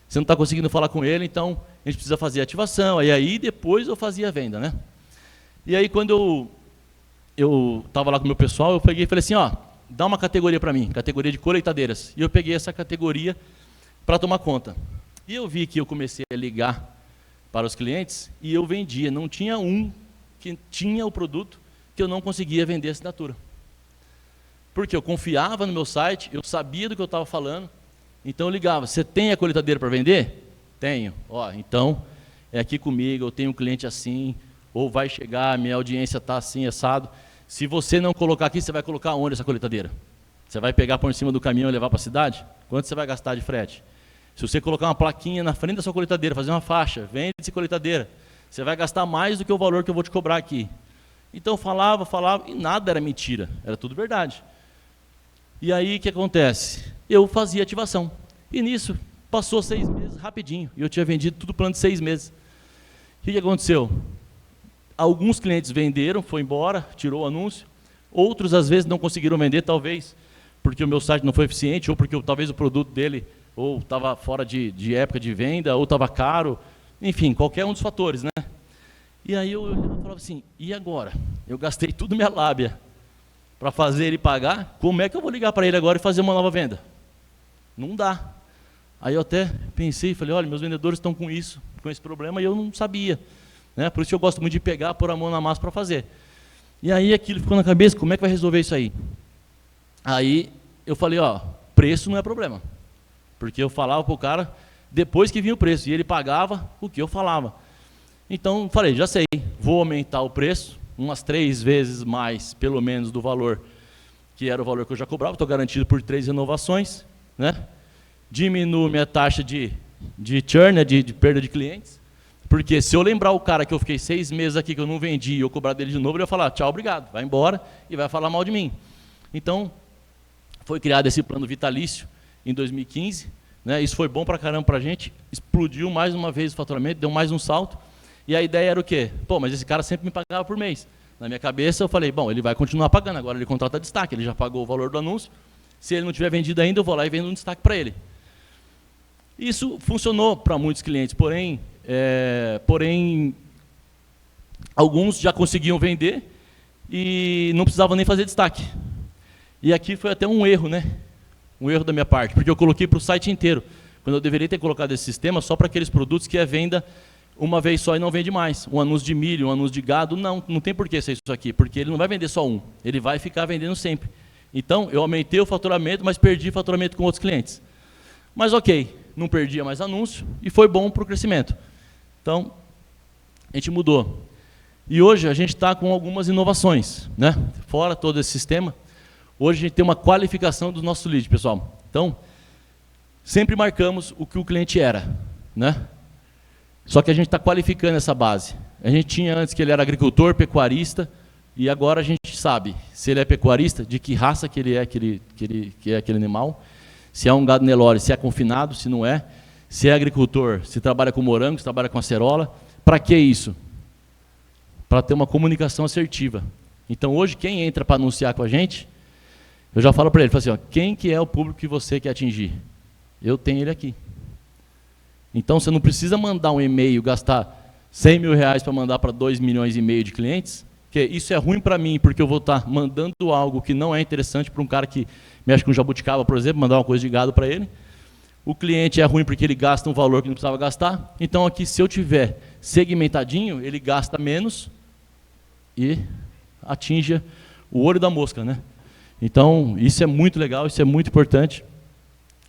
você não está conseguindo falar com ele, então a gente precisa fazer a ativação. Aí depois eu fazia a venda, né? E aí quando eu estava lá com o meu pessoal, eu peguei e falei assim, dá uma categoria para mim, categoria de colheitadeiras. E eu peguei essa categoria para tomar conta. E eu vi que eu comecei a ligar para os clientes e eu vendia. Não tinha um que tinha o produto que eu não conseguia vender a assinatura. Porque eu confiava no meu site, eu sabia do que eu estava falando, então eu ligava, você tem a colheitadeira para vender? Tenho. Então, é aqui comigo, eu tenho um cliente assim, ou vai chegar, minha audiência está assim, assado. Se você não colocar aqui, você vai colocar onde essa colheitadeira? Você vai pegar por cima do caminhão e levar para a cidade? Quanto você vai gastar de frete? Se você colocar uma plaquinha na frente da sua colheitadeira, fazer uma faixa, vende-se colheitadeira, você vai gastar mais do que o valor que eu vou te cobrar aqui. Então falava, e nada era mentira, era tudo verdade. E aí o que acontece? Eu fazia ativação. E nisso, passou 6 meses rapidinho, e eu tinha vendido tudo plano de 6 meses. O que aconteceu? Alguns clientes venderam, foi embora, tirou o anúncio. Outros, às vezes, não conseguiram vender, talvez porque o meu site não foi eficiente, ou porque talvez o produto dele ou estava fora de época de venda, ou estava caro. Enfim, qualquer um dos fatores, né? E aí eu falava assim, e agora? Eu gastei tudo minha lábia para fazer ele pagar, como é que eu vou ligar para ele agora e fazer uma nova venda? Não dá. Aí eu até pensei e falei, olha, meus vendedores estão com isso, com esse problema, e eu não sabia. Né? Por isso que eu gosto muito de pegar, pôr a mão na massa para fazer. E aí aquilo ficou na cabeça, como é que vai resolver isso aí? Aí eu falei, preço não é problema. Porque eu falava para o cara, depois que vinha o preço, e ele pagava o que eu falava. Então, falei, já sei, vou aumentar o preço, umas 3 vezes mais, pelo menos, do valor, que era o valor que eu já cobrava, estou garantido por 3 renovações, né? Diminuo minha taxa de churn, né? de perda de clientes, porque se eu lembrar o cara que eu fiquei 6 meses aqui, que eu não vendi, e eu cobrar dele de novo, ele vai falar, tchau, obrigado, vai embora, e vai falar mal de mim. Então, foi criado esse plano vitalício em 2015, né? Isso foi bom pra caramba pra gente, explodiu mais uma vez o faturamento, deu mais um salto. E a ideia era o quê? Mas esse cara sempre me pagava por mês. Na minha cabeça eu falei, ele vai continuar pagando, agora ele contrata destaque, ele já pagou o valor do anúncio. Se ele não tiver vendido ainda, eu vou lá e vendo um destaque para ele. Isso funcionou para muitos clientes, porém, alguns já conseguiam vender e não precisavam nem fazer destaque. E aqui foi até um erro, né? Um erro da minha parte, porque eu coloquei para o site inteiro, quando eu deveria ter colocado esse sistema só para aqueles produtos que é venda uma vez só e não vende mais. Um anúncio de milho, um anúncio de gado, não tem por que ser isso aqui, porque ele não vai vender só um, ele vai ficar vendendo sempre. Então, eu aumentei o faturamento, mas perdi faturamento com outros clientes. Mas ok, não perdia mais anúncio e foi bom para o crescimento. Então, a gente mudou. E hoje a gente está com algumas inovações, né? Fora todo esse sistema, hoje a gente tem uma qualificação do nosso lead, pessoal. Então, sempre marcamos o que o cliente era, né? Só que a gente está qualificando essa base. A gente tinha antes que ele era agricultor, pecuarista, e agora a gente sabe se ele é pecuarista, de que raça que ele é, que é aquele animal, se é um gado Nelore, se é confinado, se não é, se é agricultor, se trabalha com morango, se trabalha com acerola. Para que isso? Para ter uma comunicação assertiva. Então hoje quem entra para anunciar com a gente, eu já falo para ele, falo assim, quem que é o público que você quer atingir? Eu tenho ele aqui. Então, você não precisa mandar um e-mail, gastar 100 mil reais para mandar para 2,5 milhões de clientes, que isso é ruim para mim, porque eu vou estar mandando algo que não é interessante para um cara que mexe com jabuticaba, por exemplo, mandar uma coisa de gado para ele. O cliente é ruim porque ele gasta um valor que não precisava gastar. Então, aqui, se eu tiver segmentadinho, ele gasta menos e atinja o olho da mosca, né? Então, isso é muito legal, isso é muito importante.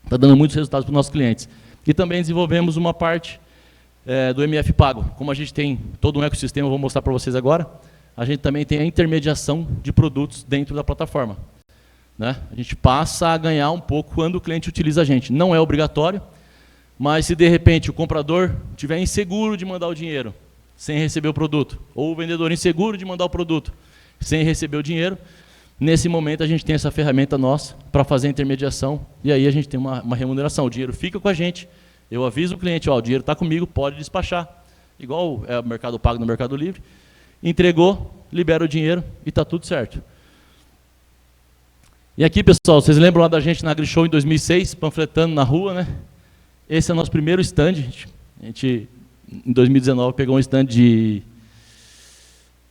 Está dando muitos resultados para os nossos clientes. E também desenvolvemos uma parte do MF Pago. Como a gente tem todo um ecossistema, eu vou mostrar para vocês agora, a gente também tem a intermediação de produtos dentro da plataforma. Né? A gente passa a ganhar um pouco quando o cliente utiliza a gente. Não é obrigatório, Mas se de repente o comprador estiver inseguro de mandar o dinheiro, sem receber o produto, ou o vendedor inseguro de mandar o produto, sem receber o dinheiro, nesse momento a gente tem essa ferramenta nossa para fazer a intermediação, e aí a gente tem uma remuneração. O dinheiro fica com a gente, eu aviso o cliente, ó, o dinheiro está comigo, pode despachar. Igual é o Mercado Pago no Mercado Livre. Entregou, libera o dinheiro e está tudo certo. E aqui, pessoal, vocês lembram lá da gente na AgriShow em 2006, panfletando na rua, né? Esse é o nosso primeiro stand. A gente, em 2019, pegou um stand de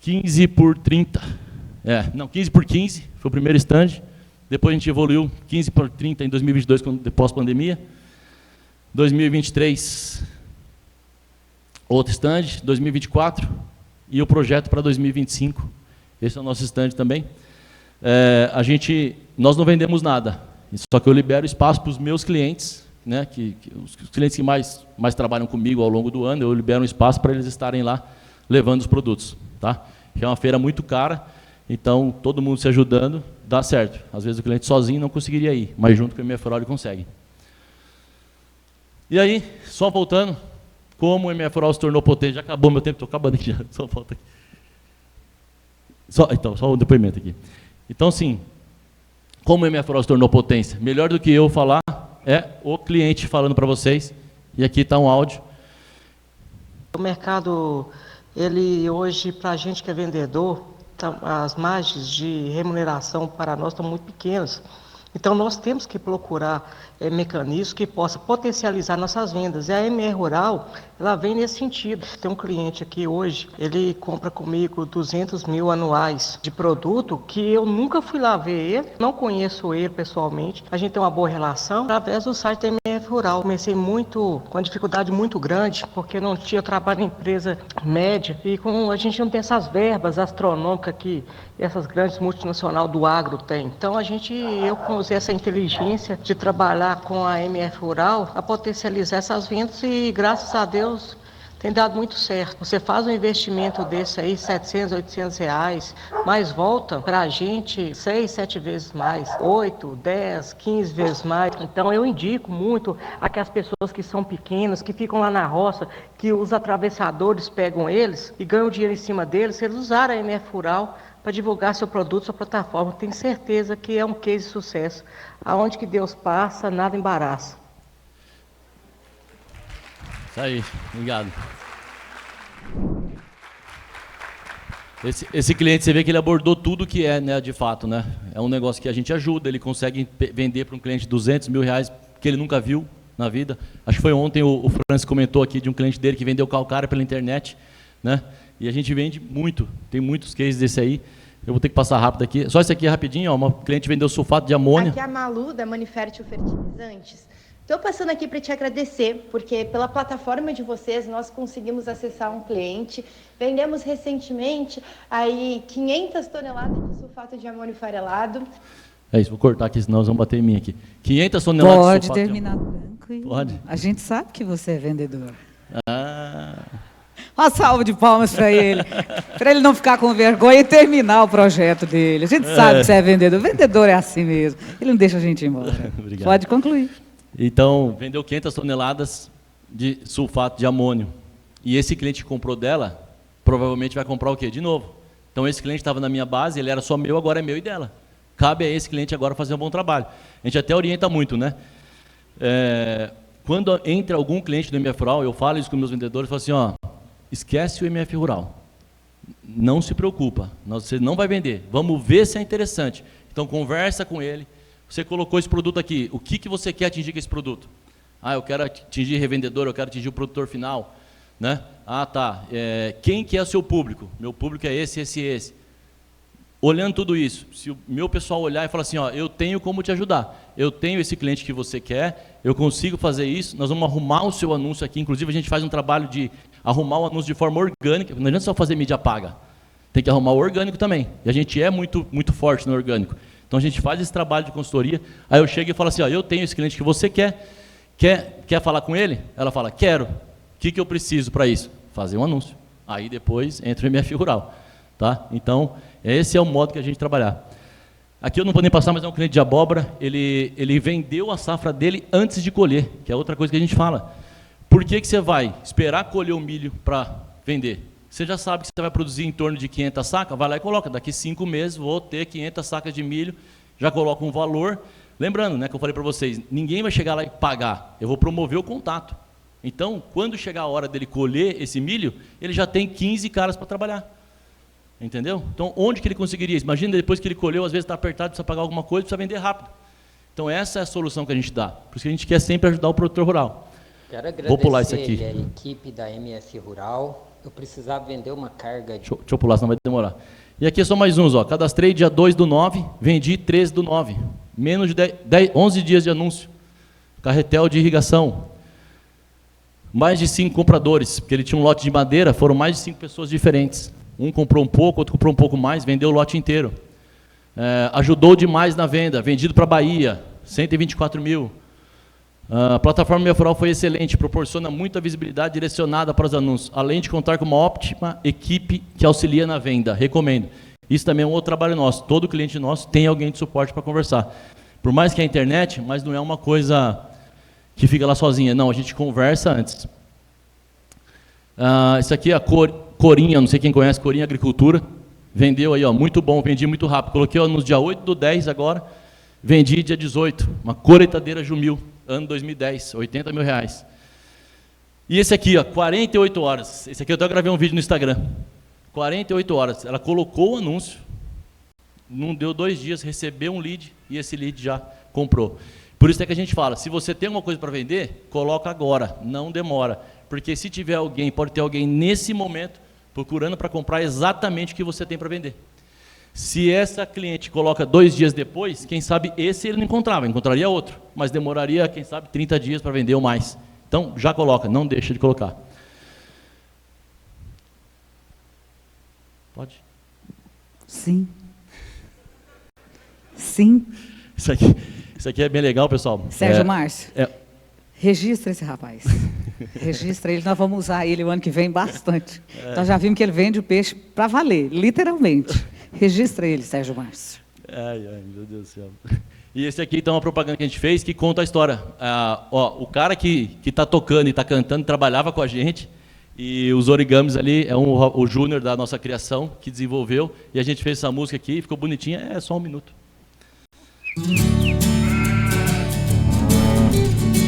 15 por 30. Não, 15 por 15, foi o primeiro stand. Depois a gente evoluiu 15 por 30 em 2022, pós-pandemia. 2023, outro stand, 2024, e o projeto para 2025. Esse é o nosso stand também. Nós não vendemos nada, só que eu libero espaço para os meus clientes, né, os clientes que mais trabalham comigo ao longo do ano, eu libero um espaço para eles estarem lá levando os produtos. Tá? É uma feira muito cara, então todo mundo se ajudando dá certo. Às vezes o cliente sozinho não conseguiria ir, mas junto com o MF Rural ele consegue. E aí, só voltando, como o MF Rural se tornou potente, já acabou meu tempo, estou acabando aqui, só falta aqui. Só um depoimento aqui. Então, sim, como o MF Rural se tornou potência? Melhor do que eu falar é o cliente falando para vocês, e aqui está um áudio. O mercado, ele hoje, para a gente que é vendedor, as margens de remuneração para nós estão muito pequenas. Então, nós temos que procurar mecanismos que possam potencializar nossas vendas. E a MR Rural, ela vem nesse sentido. Tem um cliente aqui hoje, ele compra comigo 200 mil anuais de produto, que eu nunca fui lá ver ele, não conheço ele pessoalmente. A gente tem uma boa relação através do site da MF Rural. Comecei com uma dificuldade muito grande, porque não tinha trabalho em empresa média, e a gente não tem essas verbas astronômicas que essas grandes multinacionais do agro têm. Então, eu usei essa inteligência de trabalhar com a MF Rural a potencializar essas vendas e, graças a Deus, tem dado muito certo. Você faz um investimento desse aí, 700, 800 reais, mas volta para a gente 6, 7 vezes mais, 8, 10, 15 vezes mais. Então, eu indico muito aquelas pessoas que são pequenas, que ficam lá na roça, que os atravessadores pegam eles e ganham dinheiro em cima deles, se eles usarem a MF Rural para divulgar seu produto, sua plataforma. Tenho certeza que é um case de sucesso. Aonde que Deus passa, nada embaraça. Isso aí, obrigado. Esse cliente, você vê que ele abordou tudo que é, né, de fato, né? É um negócio que a gente ajuda, ele consegue vender para um cliente 200 mil reais que ele nunca viu na vida. Acho que foi ontem o Francis comentou aqui de um cliente dele que vendeu calcário pela internet, né? E a gente vende muito, tem muitos cases desse aí. Eu vou ter que passar rápido aqui. Só esse aqui rapidinho, ó, uma cliente vendeu sulfato de amônia. Aqui é a Malu, da Manifértil Fertilizantes. Estou passando aqui para te agradecer, porque pela plataforma de vocês nós conseguimos acessar um cliente. Vendemos recentemente aí 500 toneladas de sulfato de amônio farelado. É isso, vou cortar aqui, senão eles vão bater em mim aqui. 500 toneladas Pode de sulfato terminar tranquilo. Pode. A gente sabe que você é vendedor. Ah... Uma salva de palmas para ele não ficar com vergonha e terminar o projeto dele. A gente sabe que você é vendedor. Vendedor é assim mesmo. Ele não deixa a gente ir embora. Obrigado. Pode concluir. Então, vendeu 500 toneladas de sulfato de amônio. E esse cliente que comprou dela, provavelmente vai comprar o quê? De novo. Então, esse cliente estava na minha base, ele era só meu, agora é meu e dela. Cabe a esse cliente agora fazer um bom trabalho. A gente até orienta muito, né? Quando entra algum cliente do MF Rural, eu falo isso com meus vendedores, eu falo assim, ó, esquece o MF Rural, não se preocupa, você não vai vender, vamos ver se é interessante. Então conversa com ele, você colocou esse produto aqui, o que você quer atingir com esse produto? Ah, eu quero atingir revendedor, eu quero atingir o produtor final, né? Ah, tá, quem que é o seu público? Meu público é esse, esse e esse. Olhando tudo isso, se o meu pessoal olhar e falar assim, ó, eu tenho como te ajudar, eu tenho esse cliente que você quer, eu consigo fazer isso, nós vamos arrumar o seu anúncio aqui, inclusive a gente faz um trabalho de arrumar o anúncio de forma orgânica, não adianta só fazer mídia paga, tem que arrumar o orgânico também, e a gente é muito forte no orgânico, então a gente faz esse trabalho de consultoria, aí eu chego e falo assim, ó, eu tenho esse cliente que você quer falar com ele? Ela fala, quero, o que eu preciso para isso? Fazer um anúncio, aí depois entra o MF Rural, tá? Então, esse é o modo que a gente trabalhar. Aqui eu não vou nem passar, mas é um cliente de abóbora. Ele vendeu a safra dele antes de colher, que é outra coisa que a gente fala. Por que você vai esperar colher o milho para vender? Você já sabe que você vai produzir em torno de 500 sacas, vai lá e coloca. Daqui 5 meses vou ter 500 sacas de milho, já coloca um valor. Lembrando, né, que eu falei para vocês, ninguém vai chegar lá e pagar. Eu vou promover o contato. Então, quando chegar a hora dele colher esse milho, ele já tem 15 caras para trabalhar. Entendeu? Então, onde que ele conseguiria? Imagina, depois que ele colheu, às vezes está apertado, precisa pagar alguma coisa, precisa vender rápido. Então, essa é a solução que a gente dá. Por isso que a gente quer sempre ajudar o produtor rural. Quero agradecer Vou pular isso aqui. a equipe da MF Rural. Eu precisava vender uma carga de... Deixa eu pular, senão vai demorar. E aqui é só mais uns. Ó. Cadastrei dia 2/9, vendi 13/9. Menos de 11 dias de anúncio. Carretel de irrigação. Mais de 5 compradores, porque ele tinha um lote de madeira, foram mais de 5 pessoas diferentes. Um comprou um pouco, outro comprou um pouco mais, vendeu o lote inteiro. Ajudou demais na venda, vendido para a Bahia, 124 mil. A plataforma MF Rural foi excelente, proporciona muita visibilidade direcionada para os anúncios, além de contar com uma ótima equipe que auxilia na venda, recomendo. Isso também é um outro trabalho nosso, todo cliente nosso tem alguém de suporte para conversar. Por mais que é a internet, mas não é uma coisa que fica lá sozinha, não, a gente conversa antes. Isso aqui é a Corinha, não sei quem conhece, Corinha Agricultura, vendeu aí, ó, muito bom, vendi muito rápido, coloquei ó, no dia 8/10 agora, vendi dia 18, uma colheitadeira Jumil, ano 2010, 80 mil reais. E esse aqui, ó, 48 horas, esse aqui eu até gravei um vídeo no Instagram, 48 horas, ela colocou o anúncio, não deu 2 dias, recebeu um lead, e esse lead já comprou. Por isso é que a gente fala, se você tem uma coisa para vender, coloca agora, não demora. Porque se tiver alguém, pode ter alguém nesse momento, procurando para comprar exatamente o que você tem para vender. Se essa cliente coloca 2 dias depois, quem sabe esse ele não encontrava, encontraria outro. Mas demoraria, quem sabe, 30 dias para vender ou mais. Então, já coloca, não deixa de colocar. Pode? Sim. Sim. Isso aqui é bem legal, pessoal. Sérgio Márcio, registra esse rapaz. Registra ele, nós vamos usar ele o ano que vem bastante. Nós já vimos que ele vende o peixe para valer, literalmente. Registra ele, Sérgio Márcio. Ai, meu Deus do céu. E esse aqui, então, é uma propaganda que a gente fez que conta a história. O cara que está tocando e está cantando trabalhava com a gente, e os origamis ali é o Júnior da nossa criação que desenvolveu, e a gente fez essa música aqui, ficou bonitinha, é só 1 minuto.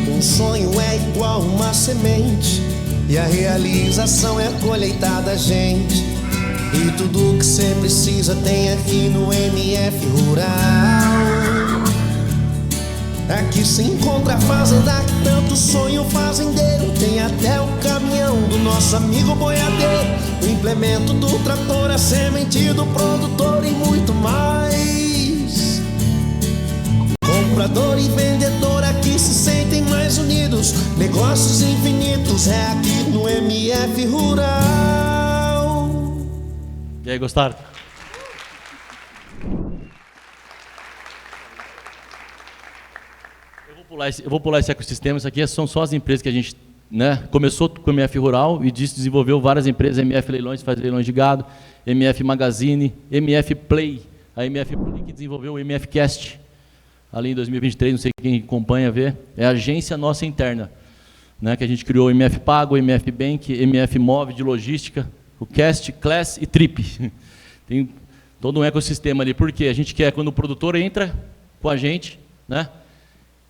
Um sonho é igual uma semente, e a realização é a colheita da gente. E tudo que você precisa tem aqui no MF Rural. Aqui se encontra a fazenda que tanto sonha o fazendeiro. Tem até o caminhão do nosso amigo boiadeiro, o implemento do trator, a semente do produtor e muito mais. Comprador e vendedor aqui se sentem mais unidos. Negócios infinitos é aqui no MF Rural. E aí, gostaram? Eu vou pular esse ecossistema. Isso aqui são só as empresas que a gente, né, começou com o MF Rural e disso desenvolveu várias empresas. MF Leilões, faz leilões de gado, MF Magazine, MF Play, a MF Play que desenvolveu o MF Cast ali em 2023, não sei quem acompanha ver, é a agência nossa interna, né, que a gente criou o MF Pago, o MF Bank, MF Move de logística, o Cast, Class e Trip. Tem todo um ecossistema ali, porque a gente quer, quando o produtor entra com a gente, né,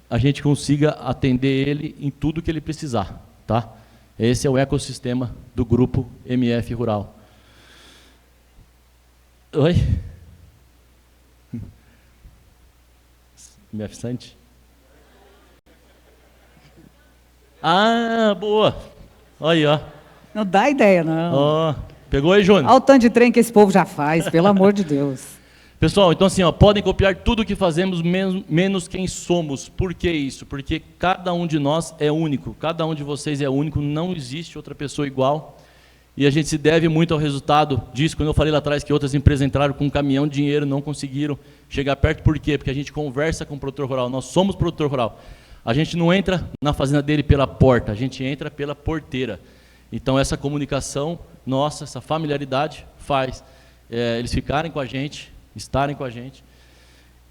a gente consiga atender ele em tudo que ele precisar, tá? Esse é o ecossistema do grupo MF Rural. Oi? MF Sante? Ah, boa! Olha aí, ó. Não dá ideia, não. Ó, pegou aí, Júnior? Olha o tanto de trem que esse povo já faz, pelo amor de Deus. Pessoal, então assim, ó, podem copiar tudo o que fazemos, menos quem somos. Por que isso? Porque cada um de nós é único, cada um de vocês é único, não existe outra pessoa igual. E a gente se deve muito ao resultado disso. Quando eu falei lá atrás que outras empresas entraram com um caminhão de dinheiro, não conseguiram chegar perto, por quê? Porque a gente conversa com o produtor rural, nós somos produtor rural. A gente não entra na fazenda dele pela porta, a gente entra pela porteira. Então essa comunicação nossa, essa familiaridade faz eles ficarem com a gente, estarem com a gente.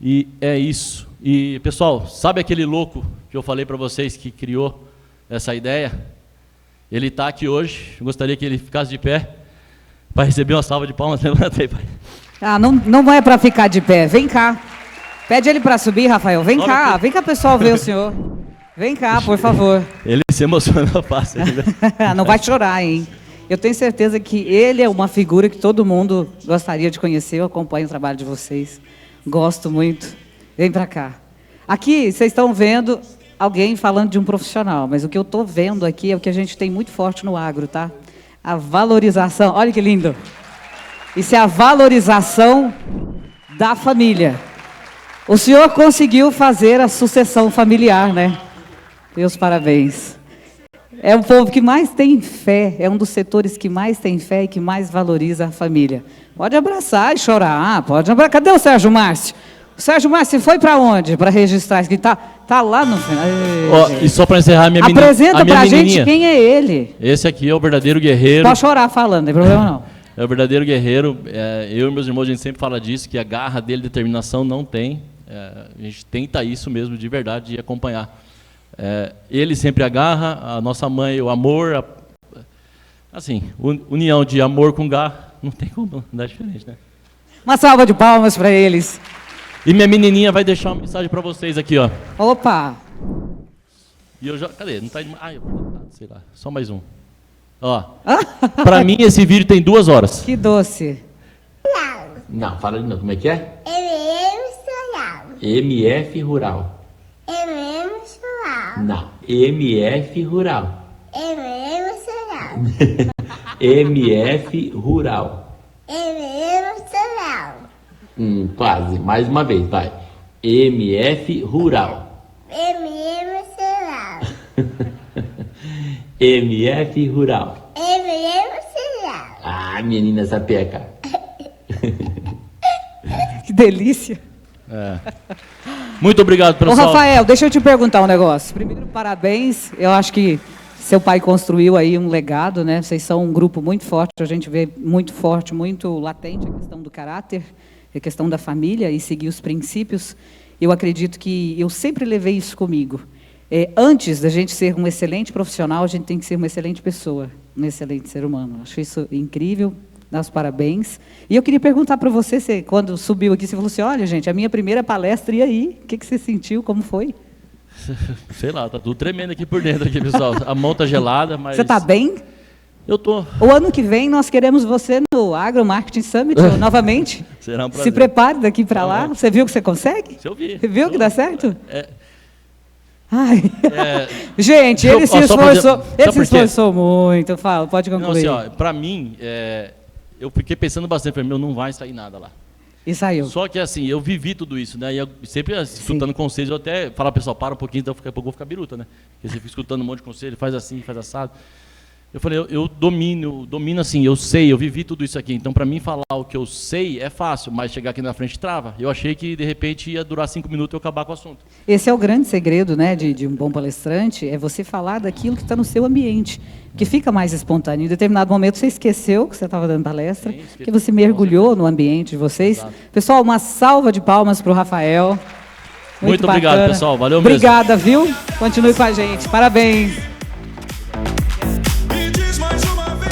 E é isso. E, pessoal, sabe aquele louco que eu falei para vocês que criou essa ideia? Ele está aqui hoje. Eu gostaria que ele ficasse de pé para receber uma salva de palmas. Levanta aí, pai. Ah, não é para ficar de pé. Vem cá. Pede ele para subir, Rafael. Vem cá. Aqui. Vem cá, pessoal, ver o senhor. Vem cá, por favor. Ele se emociona fácil. Não vai chorar, hein? Eu tenho certeza que ele é uma figura que todo mundo gostaria de conhecer. Eu acompanho o trabalho de vocês. Gosto muito. Vem para cá. Aqui, vocês estão vendo alguém falando de um profissional, mas o que eu estou vendo aqui é o que a gente tem muito forte no agro, tá? A valorização. Olha que lindo. Isso é a valorização da família. O senhor conseguiu fazer a sucessão familiar, né? Meus parabéns. É o povo que mais tem fé, é um dos setores que mais tem fé e que mais valoriza a família. Pode abraçar e chorar, pode abraçar. Cadê o Sérgio Márcio? O Sérgio Márcio foi para onde? Para registrar isso? Tá lá no final. E só para encerrar, minha menina. Apresenta para a gente quem é ele. Esse aqui é o verdadeiro guerreiro. Pode chorar falando, não tem problema não. É o verdadeiro guerreiro. Eu e meus irmãos, a gente sempre fala disso, que a garra dele, determinação, não tem. A gente tenta isso mesmo, de verdade, de acompanhar. Ele sempre agarra, a nossa mãe, o amor. Assim, união de amor com garra, não tem como dar diferente, né? Uma salva de palmas para eles. E minha menininha vai deixar uma mensagem para vocês aqui, ó. Opa! E eu já... Cadê? Não tá... sei lá. Só mais um. Ó. Para mim, esse vídeo tem 2 horas. Que doce. Não, fala de novo. Como é que é? MF Rural. MF Rural. Não. MF Rural. MF Rural. Quase. Mais uma vez, vai. MF Rural. MF Rural. Ah, menina sapeca. Que delícia. Muito obrigado, pessoal. Ô, Rafael, deixa eu te perguntar um negócio. Primeiro, parabéns. Eu acho que seu pai construiu aí um legado, né? Vocês são um grupo muito forte. A gente vê muito forte, muito latente a questão do caráter, a questão da família e seguir os princípios. Eu acredito que eu sempre levei isso comigo. Antes da gente ser um excelente profissional, a gente tem que ser uma excelente pessoa, um excelente ser humano. Acho isso incrível. Dá os parabéns. E eu queria perguntar para você, quando subiu aqui, você falou assim, olha, gente, a minha primeira palestra, e aí? O que você sentiu? Como foi? Sei lá, tá tudo tremendo aqui por dentro, aqui, pessoal. A mão tá gelada, mas... Você está bem? Eu tô. O ano que vem, nós queremos você no Agro Marketing Summit, novamente. Será um prazer. Se prepare daqui para lá. Você viu que você consegue? Eu vi. Você viu que dá certo? Ai. Gente, ele se esforçou muito. Fala, pode concluir. Não, assim, para mim, eu fiquei pensando bastante, falei, não vai sair nada lá. E saiu. Só que assim, eu vivi tudo isso, né? E eu sempre escutando conselhos, eu até falo, pessoal, para um pouquinho, então daqui a pouco eu vou ficar biruta, né? Porque você fica escutando um monte de conselho, faz assim, faz assado. Eu falei, eu domino assim, eu sei, eu vivi tudo isso aqui. Então, para mim, falar o que eu sei é fácil, mas chegar aqui na frente trava. Eu achei que, de repente, ia durar 5 minutos e eu acabar com o assunto. Esse é o grande segredo, né, de um bom palestrante, é você falar daquilo que está no seu ambiente, que fica mais espontâneo. Em determinado momento, você esqueceu que você estava dando palestra, que você mergulhou no ambiente de vocês. Exato. Pessoal, uma salva de palmas para o Rafael. Muito obrigado, pessoal. Valeu mesmo. Obrigada, viu? Continue com a gente. Parabéns.